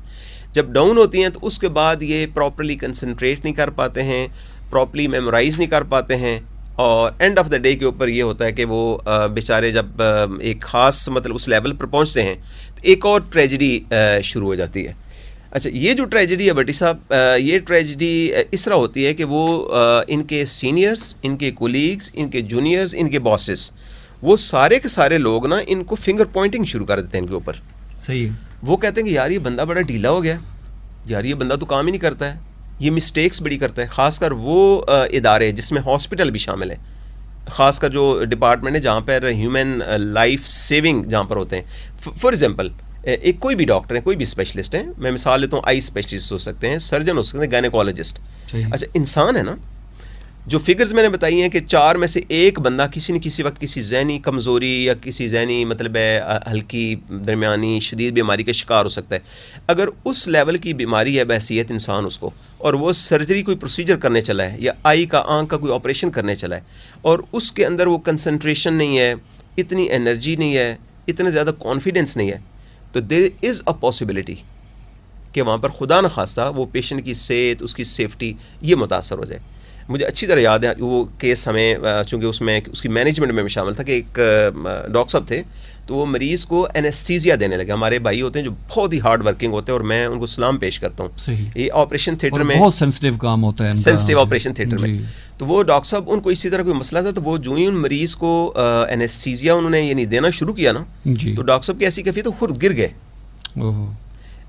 جب ڈاؤن ہوتی ہیں تو اس کے بعد یہ پراپرلی کنسنٹریٹ نہیں کر پاتے ہیں, پراپرلی میمورائز نہیں کر پاتے ہیں, اور اینڈ آف دا ڈے کے اوپر یہ ہوتا ہے کہ وہ بیچارے جب ایک خاص مطلب اس لیول پر پہنچتے ہیں تو ایک اور ٹریجڈی شروع ہو جاتی ہے. اچھا, یہ جو ٹریجڈی ہے بٹی صاحب, یہ ٹریجڈی اس طرح ہوتی ہے کہ وہ ان کے سینئرز, ان کے کولیگز, ان کے جونیئرز, ان کے باسز, وہ سارے کے سارے لوگ نا ان کو فنگر پوائنٹنگ شروع کر دیتے ہیں ان کے اوپر. صحیح. وہ کہتے ہیں کہ یار یہ بندہ بڑا ڈھیلا ہو گیا, یار یہ بندہ تو کام ہی نہیں کرتا ہے, یہ مسٹیکس بڑی کرتا ہے. خاص کر وہ ادارے جس میں ہاسپٹل بھی شامل ہے, خاص کر جو ڈپارٹمنٹ ہے جہاں پر ہیومن لائف سیونگ جہاں پر ہوتے ہیں. فار ایگزامپل ایک کوئی بھی ڈاکٹر ہے, کوئی بھی اسپیشلسٹ ہیں, میں مثال لیتا ہوں, آئی اسپیشلسٹ ہو سکتے ہیں, سرجن ہو سکتے ہیں, گائنیکالوجسٹ. اچھا, انسان ہے نا, جو فگرز میں نے بتائی ہیں کہ 4 میں سے ایک بندہ کسی نہ کسی وقت کسی ذہنی کمزوری یا کسی ذہنی مطلب ہلکی درمیانی شدید بیماری کا شکار ہو سکتا ہے. اگر اس لیول کی بیماری ہے بحیثیت انسان اس کو, اور وہ سرجری کوئی پروسیجر کرنے چلا ہے, یا آئی کا آنکھ کا کوئی آپریشن کرنے چلا ہے, اور اس کے اندر وہ کنسنٹریشن نہیں ہے, اتنی انرجی نہیں ہے, اتنا زیادہ کانفیڈنس نہیں ہے, تو دیر از اے پاسبلٹی کہ وہاں پر خدا نخواستہ وہ پیشنٹ کی صحت, اس کی سیفٹی یہ متاثر ہو جائے. مجھے اچھی طرح یاد ہے وہ کیس ہمیں, چونکہ اس میں اس کی مینجمنٹ میں شامل تھا, کہ ایک ڈاکٹر صاحب تھے, تو وہ مریض کو اینستھیزیا دینے لگے. ہمارے بھائی ہوتے ہیں جو بہت ہی ہارڈ ورکنگ ہوتے ہیں, اور میں ان کو سلام پیش کرتا ہوں. یہ آپریشن تھیٹر میں بہت سینسٹیو کام ہوتا ہے, سینسٹیو آپریشن تھیٹر میں. تو وہ ڈاکٹر صاحب, ان کو اسی طرح کوئی مسئلہ تھا, تو وہ جو ہی ان مریض کو اینستھیزیا انہوں نے یعنی دینا شروع کیا نا, تو ڈاکٹر صاحب کی ایسی کیفیت تو خود گر گئے.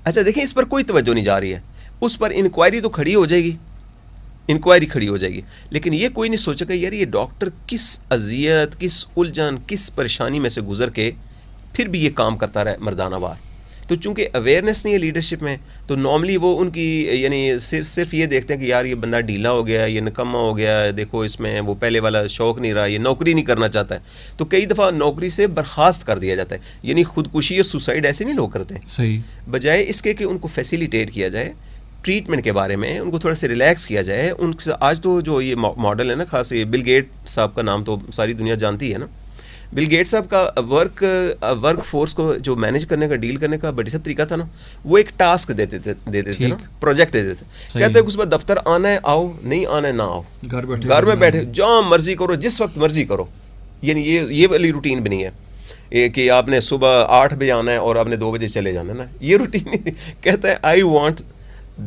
اچھا دیکھیں, اس پر کوئی توجہ نہیں جا رہی ہے, اس پر انکوائری تو کھڑی ہو جائے گی, انکوائری کھڑی ہو جائے گی, لیکن یہ کوئی نہیں سوچے گا یار یہ ڈاکٹر کس اذیت, کس الجھن, کس پریشانی میں سے گزر کے پھر بھی یہ کام کرتا رہا مردانہ وار. تو چونکہ اویئرنیس نہیں ہے لیڈرشپ میں, تو نارملی وہ ان کی یعنی صرف یہ دیکھتے ہیں کہ یار یہ بندہ ڈھیلا ہو گیا, یہ نکما ہو گیا, دیکھو اس میں وہ پہلے والا شوق نہیں رہا, یہ نوکری نہیں کرنا چاہتا ہے. تو کئی دفعہ نوکری سے برخاست کر دیا جاتا ہے, یعنی خودکشی یا سوسائڈ ایسے نہیں لوگ کرتے ہیں. صحیح. بجائے اس کے کہ ان کو فیسیلیٹیٹ کیا جائے, ٹریٹمنٹ کے بارے میں ان کو تھوڑا سے ریلیکس کیا جائے. ان سے آج تو جو یہ ماڈل ہے نا, خاص یہ بل گیٹ صاحب کا نام تو ساری دنیا جانتی ہے نا. بل گیٹ صاحب کا ورک فورس کو جو مینیج کرنے کا, ڈیل کرنے کا بڑی سا طریقہ تھا نا, وہ ایک ٹاسک دیتے تھے نا, پروجیکٹ دیتے تھے. کہتے ہیں کہ اس میں دفتر آنا ہے آؤ, نہیں آنا ہے نہ آؤ, گھر میں بیٹھے جہاں مرضی کرو, جس وقت مرضی کرو, یعنی یہ والی روٹین بھی نہیں ہے کہ آپ نے صبح 8 بجے آنا ہے اور آپ نے 2 بجے چلے جانا ہے نا, یہ روٹین کہتا ہے I want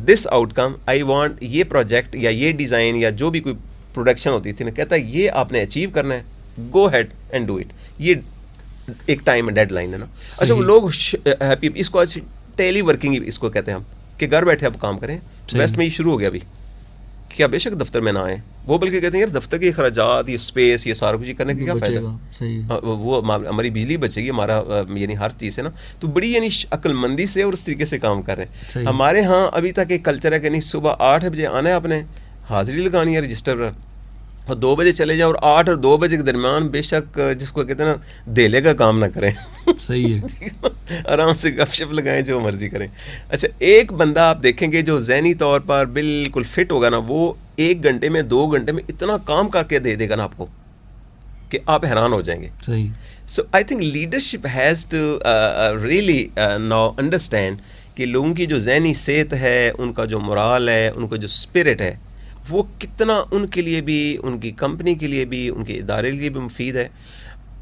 this out come, I want یہ پروجیکٹ یا یہ ڈیزائن یا جو بھی کوئی پروڈکشن ہوتی تھی نا, کہتا ہے یہ آپ نے اچیو کرنا ہے, گو ہیڈ اینڈ ڈو اٹ. یہ ایک ٹائم ڈیڈ لائن ہے نا. اچھا وہ لوگ ہیپی, اس کو ٹیلی ورکنگ اس کو کہتے ہیں ہم, کہ گھر بیٹھے آپ کام کریں. ویسٹ میں یہ شروع ہو گیا ابھی کہ آپ بے شک دفتر میں نہ آئیں, وہ بلکہ کہتے ہیں یار دفتر کے اخراجات, یہ اسپیس, یہ سارا کچھ کرنے کا کیا فائدہ, وہ ہماری بجلی بچے گی, ہمارا یعنی ہر چیز ہے نا. تو بڑی یعنی عقل مندی سے اور اس طریقے سے کام کر رہے ہیں. ہمارے ہاں ابھی تک ایک کلچر ہے کہ نہیں صبح 8 بجے آنا ہے, آپ نے حاضری لگانی ہے رجسٹر پر, اور 2 بجے چلے جاؤ, اور 8 اور 2 بجے کے درمیان بے شک جس کو کہتے ہیں نا دھیلے کا کام نہ کریں. صحیح ہے, آرام سے گپ شپ لگائیں, جو مرضی کریں. اچھا ایک بندہ آپ دیکھیں گے جو ذہنی طور پر بالکل فٹ ہوگا نا, وہ 1 گھنٹے میں 2 گھنٹے میں اتنا کام کر کے دے دے گا نا آپ کو کہ آپ حیران ہو جائیں گے. صحیح. So I think leadership has to really now understand کہ لوگوں کی جو ذہنی صحت ہے, ان کا جو morale ہے, ان کا جو اسپرٹ ہے, وہ کتنا ان کے لیے بھی, ان کی کمپنی کے لیے بھی, ان کے ادارے کے لیے بھی مفید ہے.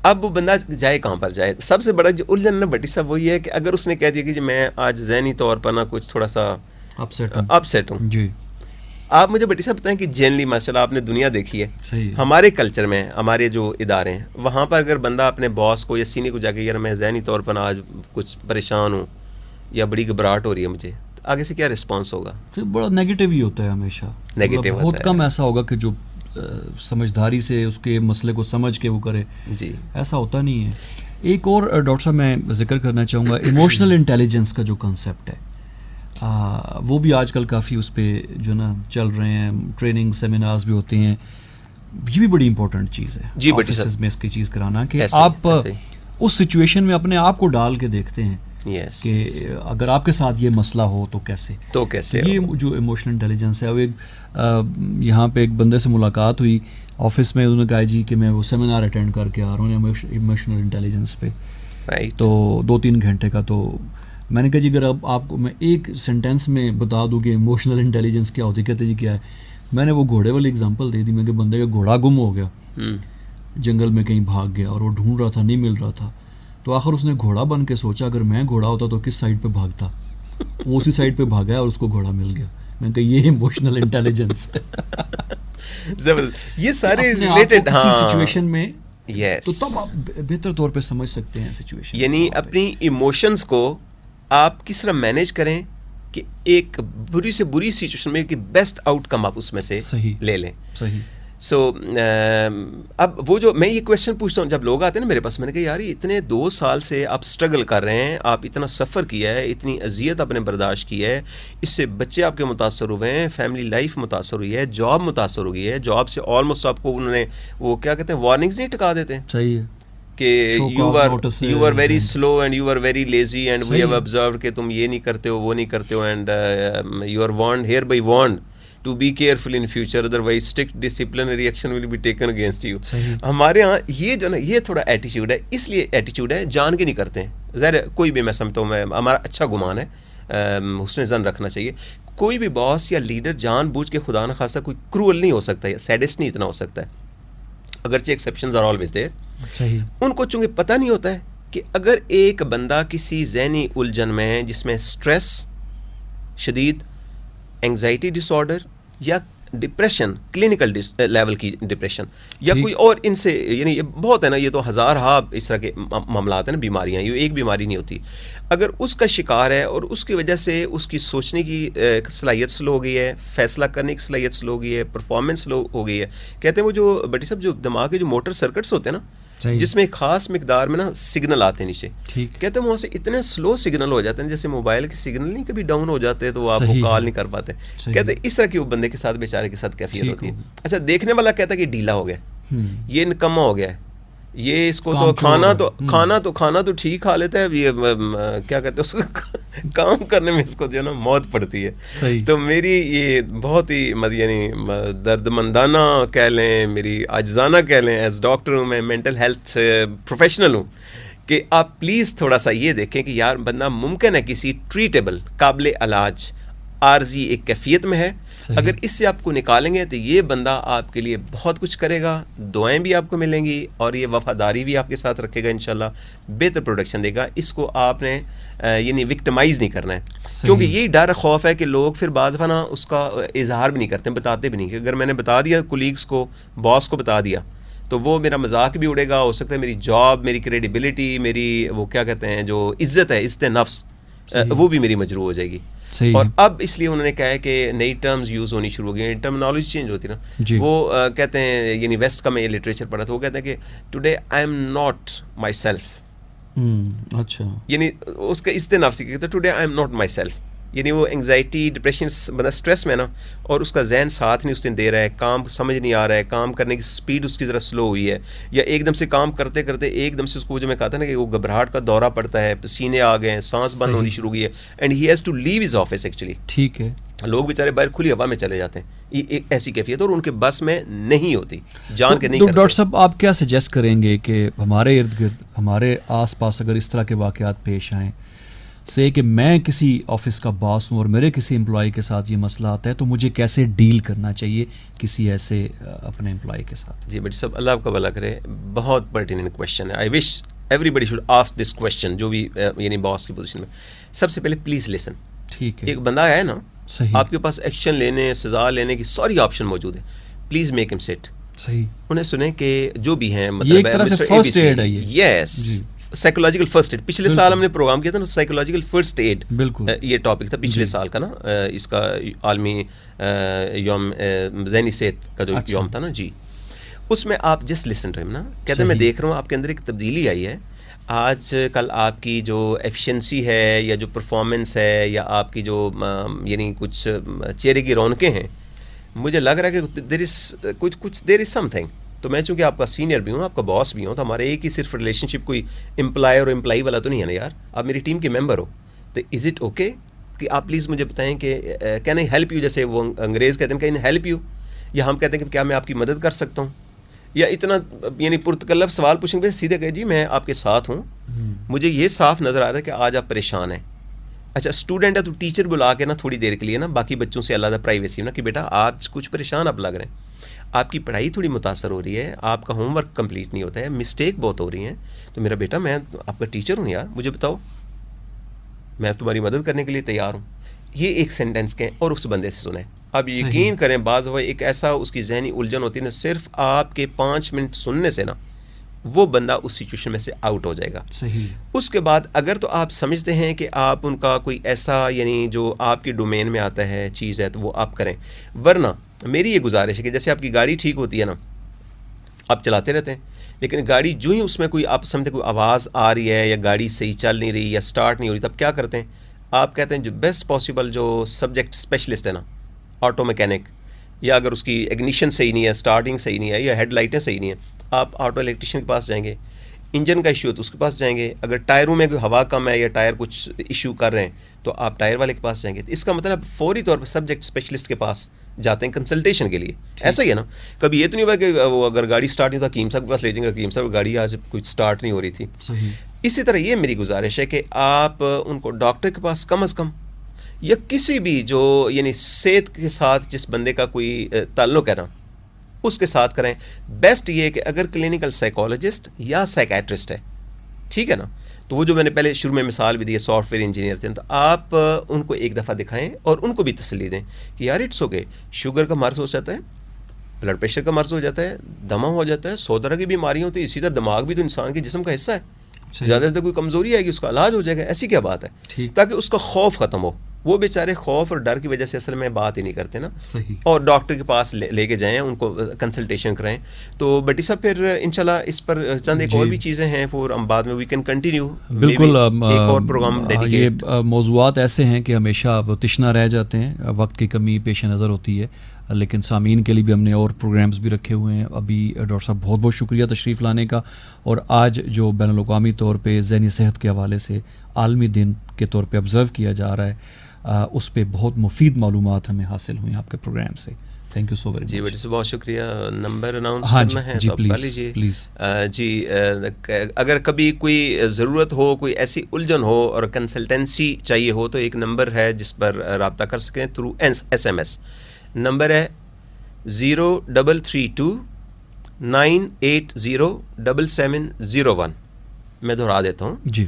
اب وہ بندہ جائے کہاں پر جائے. سب سے بڑا جو الجھن نا بٹی صاحب وہ یہ ہے کہ اگر اس نے کہہ دیا کہ میں آج ذہنی طور پر نا کچھ تھوڑا سا اپسیٹ ہوں جی, آپ مجھے بٹی صاحب بتائیں کہ جنرلی ماشاء اللہ آپ نے دنیا دیکھی ہے, ہمارے کلچر میں ہمارے جو ادارے ہیں وہاں پر اگر بندہ اپنے باس کو یا سینئر کو جا کے یار میں ذہنی طور پر آج کچھ پریشان ہوں یا بڑی گھبراہٹ ہو رہی ہے مجھے, آگے سے کیا رسپانس ہوگا؟ بڑا نیگیٹو ہی ہوتا ہے ہمیشہ, نیگیٹو بہت کم ایسا ہوگا کہ جو سمجھداری سے اس کے مسئلے کو سمجھ کے وہ کرے. جی ایسا ہوتا نہیں ہے. ایک اور ڈاکٹر صاحب میں ذکر کرنا چاہوں گا, ایموشنل انٹیلیجنس کا جو کنسیپٹ ہے, وہ بھی آج کل کافی اس پہ جو نا چل رہے ہیں, ٹریننگ سیمینارز بھی ہوتے ہیں. یہ بھی بڑی امپورٹنٹ چیز ہے جی آفیسز میں اس کی چیز کرانا, کہ آپ اس سچویشن میں اپنے آپ کو ڈال کے دیکھتے ہیں کہ اگر آپ کے ساتھ یہ مسئلہ ہو تو کیسے یہ جو ایموشنل انٹیلیجنس ہے. اب ایک یہاں پہ ایک بندے سے ملاقات ہوئی آفس میں, انہوں نے کہا جی کہ میں وہ سیمینار اٹینڈ کر کے آ رہا ہوں ایموشنل انٹیلیجنس پہ, تو 2-3 گھنٹے کا. تو میں نے کہا جی اگر اب آپ کو میں ایک سینٹینس میں بتا دوں کہ ایموشنل انٹیلیجنس کیا ہوتی ہے, کہتے جی کیا ہے. میں نے وہ گھوڑے والی اگزامپل دے دی, میں کہ بندے کا گھوڑا گم ہو گیا, جنگل میں کہیں بھاگ گیا اور وہ ڈھونڈ رہا تھا, نہیں مل رہا تھا. تو آخر اس نے گھوڑا بن کے سوچا اگر میں گھوڑا ہوتا تو کس سائڈ پہ بھاگتا, وہ اسی سائڈ پہ بھاگا اور اس کو گھوڑا مل گیا. میں نے کہا یہ ایموشنل انٹیلیجنس یہ سارے ریلیٹڈ سچویشن میں, تو تب آپ بہتر طور پہ سمجھ سکتے ہیں سچویشن, یعنی اپنی ایموشنز کو آپ کس طرح مینیج کریں کہ ایک بری سے بری سچویشن میں کہ بیسٹ آؤٹ کم آپ اس میں سے لے لیں. صحیح. سو اب وہ جو میں یہ کویشچن پوچھتا ہوں جب لوگ آتے ہیں نا میرے پاس, میں نے کہا یار اتنے 2 سال سے آپ اسٹرگل کر رہے ہیں, آپ اتنا سفر کیا ہے, اتنی اذیت آپ نے برداشت کی ہے, اس سے بچے آپ کے متاثر ہوئے ہیں, فیملی لائف متاثر ہوئی ہے, جاب متاثر ہوئی ہے, جاب سے آلموسٹ آپ کو انہوں نے وہ کیا کہتے ہیں وارننگز نہیں ٹکا دیتے. صحیح ہے کہ you are very slow and you are very lazy and we have observed کہ تم یہ نہیں کرتے ہو, وہ نہیں کرتے ہو, and you are warned here by warned to be careful in future, otherwise strict disciplinary action will be taken against you. ہمارے ہاں یہ جو نا یہ تھوڑا ایٹیچیوڈ ہے, اس لیے ایٹیچیوڈ ہے جان کے نہیں کرتے ہیں. ظاہر کوئی بھی میں سمجھتا ہوں, میں ہمارا اچھا گمان ہے, حسن ظن رکھنا چاہیے. کوئی بھی باس یا لیڈر جان بوجھ کے خدا نخواستہ کوئی کرول نہیں ہو سکتا یا سیڈسٹ نہیں اتنا ہو سکتا ہے, اگرچہ ایکسیپشنز آر آلویز دیئر. صحیح. ان کو چونکہ پتہ نہیں ہوتا ہے کہ اگر ایک بندہ کسی ذہنی الجھن میں ہے جس میں اسٹریس شدید, اینگزائٹی ڈس آرڈر یا ڈپریشن, کلینکل لیول کی ڈپریشن یا کوئی اور ان سے, یعنی یہ بہت ہے نا, یہ تو ہزار اس طرح کے معاملات ہیں نا, بیماریاں, یہ ایک بیماری نہیں ہوتی. اگر اس کا شکار ہے اور اس کی وجہ سے اس کی سوچنے کی صلاحیت سلو ہو گئی ہے, فیصلہ کرنے کی صلاحیت سلو ہو گئی ہے, پرفارمنس سلو ہو گئی ہے. کہتے ہیں وہ جو بٹی صاحب جو دماغ کے جو موٹر سرکٹس ہوتے ہیں نا, جس میں ایک خاص مقدار میں نا سگنل آتے ہیں نیچے, کہتے ہیں وہاں سے اتنے سلو سگنل ہو جاتے ہیں جیسے موبائل کے سگنل نہیں کبھی ڈاؤن ہو جاتے تو آپ کو کال نہیں کر پاتے. کہتے ہیں اس طرح کی وہ بندے کے ساتھ بیچارے کے ساتھ کیفیت ہوتی ہے. اچھا دیکھنے والا کہتا ہے کہ ڈھیلا ہو گیا, یہ نکما ہو گیا ہے, یہ اس کو تو کھانا تو ٹھیک کھا لیتا ہے, یہ کیا کہتے ہیں اس کو کام کرنے میں اس کو جو ہے نا موت پڑتی ہے. تو میری یہ بہت ہی یعنی درد مندانہ کہہ لیں, میری عاجزانہ کہہ لیں, ایز ڈاکٹر ہوں میں, مینٹل ہیلتھ پروفیشنل ہوں, کہ آپ پلیز تھوڑا سا یہ دیکھیں کہ یار بندہ ممکن ہے کسی ٹریٹیبل قابل علاج عارضی ایک کیفیت میں ہے. اگر اس سے آپ کو نکالیں گے تو یہ بندہ آپ کے لیے بہت کچھ کرے گا, دعائیں بھی آپ کو ملیں گی, اور یہ وفاداری بھی آپ کے ساتھ رکھے گا, انشاءاللہ بہتر پروڈکشن دے گا. اس کو آپ نے یعنی وکٹمائز نہیں کرنا ہے, کیونکہ یہی ڈر خوف ہے کہ لوگ پھر بعض دفعہ نا اس کا اظہار بھی نہیں کرتے, بتاتے بھی نہیں. کہ اگر میں نے بتا دیا کولیگس کو, باس کو بتا دیا, تو وہ میرا مذاق بھی اڑے گا, ہو سکتا ہے میری جاب, میری کریڈیبلٹی, میری وہ کیا کہتے ہیں جو عزت ہے, عزت نفس, وہ بھی میری مجروح ہو جائے گی. اور اب اس لیے انہوں نے کہا ہے کہ نئی ٹرمز یوز ہونی شروع ہو گئی, ٹرمنالوجی چینج ہوتی ہے نا. وہ کہتے ہیں, یعنی ویسٹ کا میں یہ لٹریچر پڑھا تھا, وہ کہتے ہیں کہ today I am not my self. اچھا, یعنی اس کا عزت نفس کہتے ہیں today I am not my self. یعنی وہ انگزائٹی, ڈپریشن, بندہ اسٹریس میں نا, اور اس کا ذہن ساتھ نہیں اس دن دے رہا ہے, کام سمجھ نہیں آ رہا ہے, کام کرنے کی سپیڈ اس کی ذرا سلو ہوئی ہے, یا ایک دم سے کام کرتے کرتے ایک دم سے اس کو جو میں کہتا نا کہ وہ گھبراہٹ کا دورہ پڑتا ہے, پسینے آ گئے ہیں, سانس بند ہونی شروع ہوئی ہے, and he has to leave his office actually. ٹھیک ہے, لوگ بیچارے باہر کھلی ہوا میں چلے جاتے ہیں, یہ ایک ایسی کیفیت اور ان کے بس میں نہیں ہوتی, جان کے نہیں کرتے. ڈاکٹر صاحب آپ کیا سجیسٹ کریں گے کہ ہمارے ارد گرد, ہمارے آس پاس اگر اس طرح کے واقعات پیش آئیں, سے کہ میں کسی آفس کا باس ہوں اور میرے کسی امپلائی کے ساتھ یہ مسئلہ آتا ہے, تو مجھے کیسے ڈیل کرنا چاہیے کسی ایسے اپنے امپلائی کے ساتھ؟ جی بھائی صاحب, اللہ آپ کا بھلا کرے, بہت پرٹیننٹ کویشچن ہے. I wish everybody should ask this question, جو بھی یعنی باس کی پوزیشن میں. سب سے پہلے پلیز لسن. ٹھیک ہے, ایک بندہ ہے نا, صحیح, آپ کے پاس ایکشن لینے, سزا لینے کی ساری آپشن موجود ہے. پلیز میک ہم سیٹ. صحیح, انہیں سنیں کہ جو بھی ہیں, یہ مطلب ایک طرح سے فرسٹ ایڈ ہے. یس, سائیکولوجیکل فرسٹ ایڈ. پچھلے سال ہم نے پروگرام کیا تھا نا, سائیکولوجیکل فرسٹ ایڈ, بالکل یہ ٹاپک تھا پچھلے سال کا نا, اس کا عالمی یوم ذہنی صحت کا جو یوم تھا نا. جی, اس میں آپ جسٹ لسن ٹو ہم نا. کہتے ہیں میں دیکھ رہا ہوں آپ کے اندر ایک تبدیلی آئی ہے. آج کل آپ کی جو ایفیشنسی ہے, یا جو پرفارمنس ہے, یا آپ کی جو یعنی کچھ چہرے کی رونقیں ہیں, مجھے لگ رہا ہے کہ دیر از سم تھنگ. تو میں چونکہ آپ کا سینئر بھی ہوں, آپ کا باس بھی ہوں, تو ہمارے ایک ہی صرف ریلیشن شپ کوئی امپلائی اور امپلائی والا تو نہیں ہے نا یار, آپ میری ٹیم کے ممبر ہو. تو از اٹ اوکے کہ آپ پلیز مجھے بتائیں کہ کین آئی ہیلپ یو, جیسے وہ انگریز کہتے ہیں کین آئی ہیلپ یو, یا ہم کہتے ہیں کہ کیا میں آپ کی مدد کر سکتا ہوں, یا اتنا یعنی پرتکلف سوال پوچھیں گے, سیدھے کہ جی میں آپ کے ساتھ ہوں, مجھے یہ صاف نظر آ رہا ہے کہ آج آپ پریشان ہیں. اچھا اسٹوڈنٹ ہے تو ٹیچر بلا کے نا تھوڑی دیر کے لیے نا باقی بچوں سے علیحدہ پرائیویسی نا, کہ بیٹا آج کچھ پریشان آپ لگ رہے ہیں, آپ کی پڑھائی تھوڑی متاثر ہو رہی ہے, آپ کا ہوم ورک کمپلیٹ نہیں ہوتا ہے, مسٹیک بہت ہو رہی ہیں, تو میرا بیٹا میں آپ کا ٹیچر ہوں یار, مجھے بتاؤ, میں تمہاری مدد کرنے کے لیے تیار ہوں. یہ ایک سینٹینس کہیں اور اس بندے سے سنیں. اب یقین کریں بعض وہ ایک ایسا اس کی ذہنی الجھن ہوتی ہے نا, صرف آپ کے 5 منٹ سننے سے نا وہ بندہ اس سچویشن میں سے آؤٹ ہو جائے گا. صحیح. اس کے بعد اگر تو آپ سمجھتے ہیں کہ آپ ان کا کوئی ایسا یعنی جو آپ کی ڈومین میں آتا ہے چیز ہے, تو وہ آپ کریں. ورنہ میری یہ گزارش ہے کہ جیسے آپ کی گاڑی ٹھیک ہوتی ہے نا, آپ چلاتے رہتے ہیں, لیکن گاڑی جو ہی اس میں کوئی آپ سمجھتے کوئی آواز آ رہی ہے, یا گاڑی صحیح چل نہیں رہی, یا سٹارٹ نہیں ہو رہی, تب کیا کرتے ہیں آپ؟ کہتے ہیں جو بیسٹ پاسبل جو سبجیکٹ اسپیشلسٹ ہے نا, آٹو میکینک, یا اگر اس کی ایگنیشن صحیح نہیں ہے, اسٹارٹنگ صحیح نہیں ہے, یا ہیڈ لائٹیں صحیح نہیں ہیں, آپ آٹو الیکٹریشین کے پاس جائیں گے. انجن کا ایشو ہے تو اس کے پاس جائیں گے. اگر ٹائروں میں کوئی ہوا کم ہے یا ٹائر کچھ ایشو کر رہے ہیں تو آپ ٹائر والے کے پاس جائیں گے. اس کا مطلب فوری طور پہ سبجیکٹ اسپیشلسٹ کے پاس جاتے ہیں کنسلٹیشن کے لیے. ایسا ہی ہے نا, کبھی یہ تو نہیں ہوا کہ وہ اگر گاڑی اسٹارٹ نہیں ہوتا حکیم صاحب کے پاس لے جائیں گے, حکیم صاحب گاڑی آج کچھ اسٹارٹ نہیں ہو رہی تھی. صحیح. اسی طرح یہ میری گزارش ہے کہ آپ ان کو ڈاکٹر کے پاس کم از کم, یا کسی بھی جو یعنی صحت کے ساتھ جس بندے کا کوئی تعلق ہے نا, اس کے ساتھ کریں. بیسٹ یہ ہے کہ اگر کلینکل سائیکالوجسٹ یا سائیکیٹرسٹ ہے, ٹھیک ہے نا, تو وہ جو میں نے پہلے شروع میں مثال بھی دی ہے سافٹ ویئر انجینئر تھے, تو آپ ان کو ایک دفعہ دکھائیں اور ان کو بھی تسلی دیں کہ یار اٹس اوکے, شوگر کا مرض ہو جاتا ہے, بلڈ پریشر کا مرض ہو جاتا ہے, دمہ ہو جاتا ہے, 100 طرح کی بیماریاں ہوتی ہیں. اسی طرح دماغ بھی تو انسان کے جسم کا حصہ ہے, زیادہ سے زیادہ کوئی کمزوری آئے گی اس کا علاج ہو جائے گا. ایسی کیا بات ہے, تاکہ اس کا خوف ختم ہو. وہ بیچارے خوف اور ڈر کی وجہ سے اصل میں بات ہی نہیں کرتے نا. صحیح. اور ڈاکٹر کے پاس لے کے جائیں, ان کو کنسلٹیشن کرائیں. تو بٹی صاحب پھر انشاءاللہ اس پر چند ایک اور بھی چیزیں ہیں, پھر ہم بعد میں وی کین کنٹینیو. بالکل, ایک اور پروگرام ڈیڈیکیٹ. یہ موضوعات ایسے ہیں کہ ہمیشہ وہ تشنا رہ جاتے ہیں, وقت کی کمی پیش نظر ہوتی ہے, لیکن سامعین کے لیے بھی ہم نے اور پروگرامز بھی رکھے ہوئے ہیں. ابھی ڈاکٹر صاحب بہت بہت شکریہ تشریف لانے کا. اور آج جو بین الاقوامی طور پہ ذہنی صحت کے حوالے سے عالمی دن کے طور پہ آبزرو کیا جا رہا ہے, اس پہ بہت مفید معلومات ہمیں حاصل ہوئیں آپ کے پروگرام سے. تھینک یو سو ویری جی مچ. بڑی سے بہت شکریہ. نمبر اناؤنس ہاں کرنا ہے جی تو آپ کر پلیز لیجیے. پلیز. جی اگر کبھی کوئی ضرورت ہو, کوئی ایسی الجھن ہو اور کنسلٹنسی چاہیے ہو تو ایک نمبر ہے جس پر رابطہ کر سکتے ہیں تھرو SMS. نمبر ہے 0332980770. میں دہرا دیتا ہوں, جی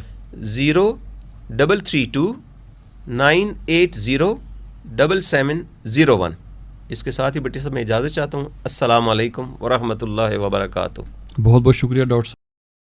0332980770. اس کے ساتھ ہی بٹی صاحب میں اجازت چاہتا ہوں. السلام علیکم ورحمۃ اللہ وبرکاتہ. بہت بہت شکریہ ڈاکٹر صاحب.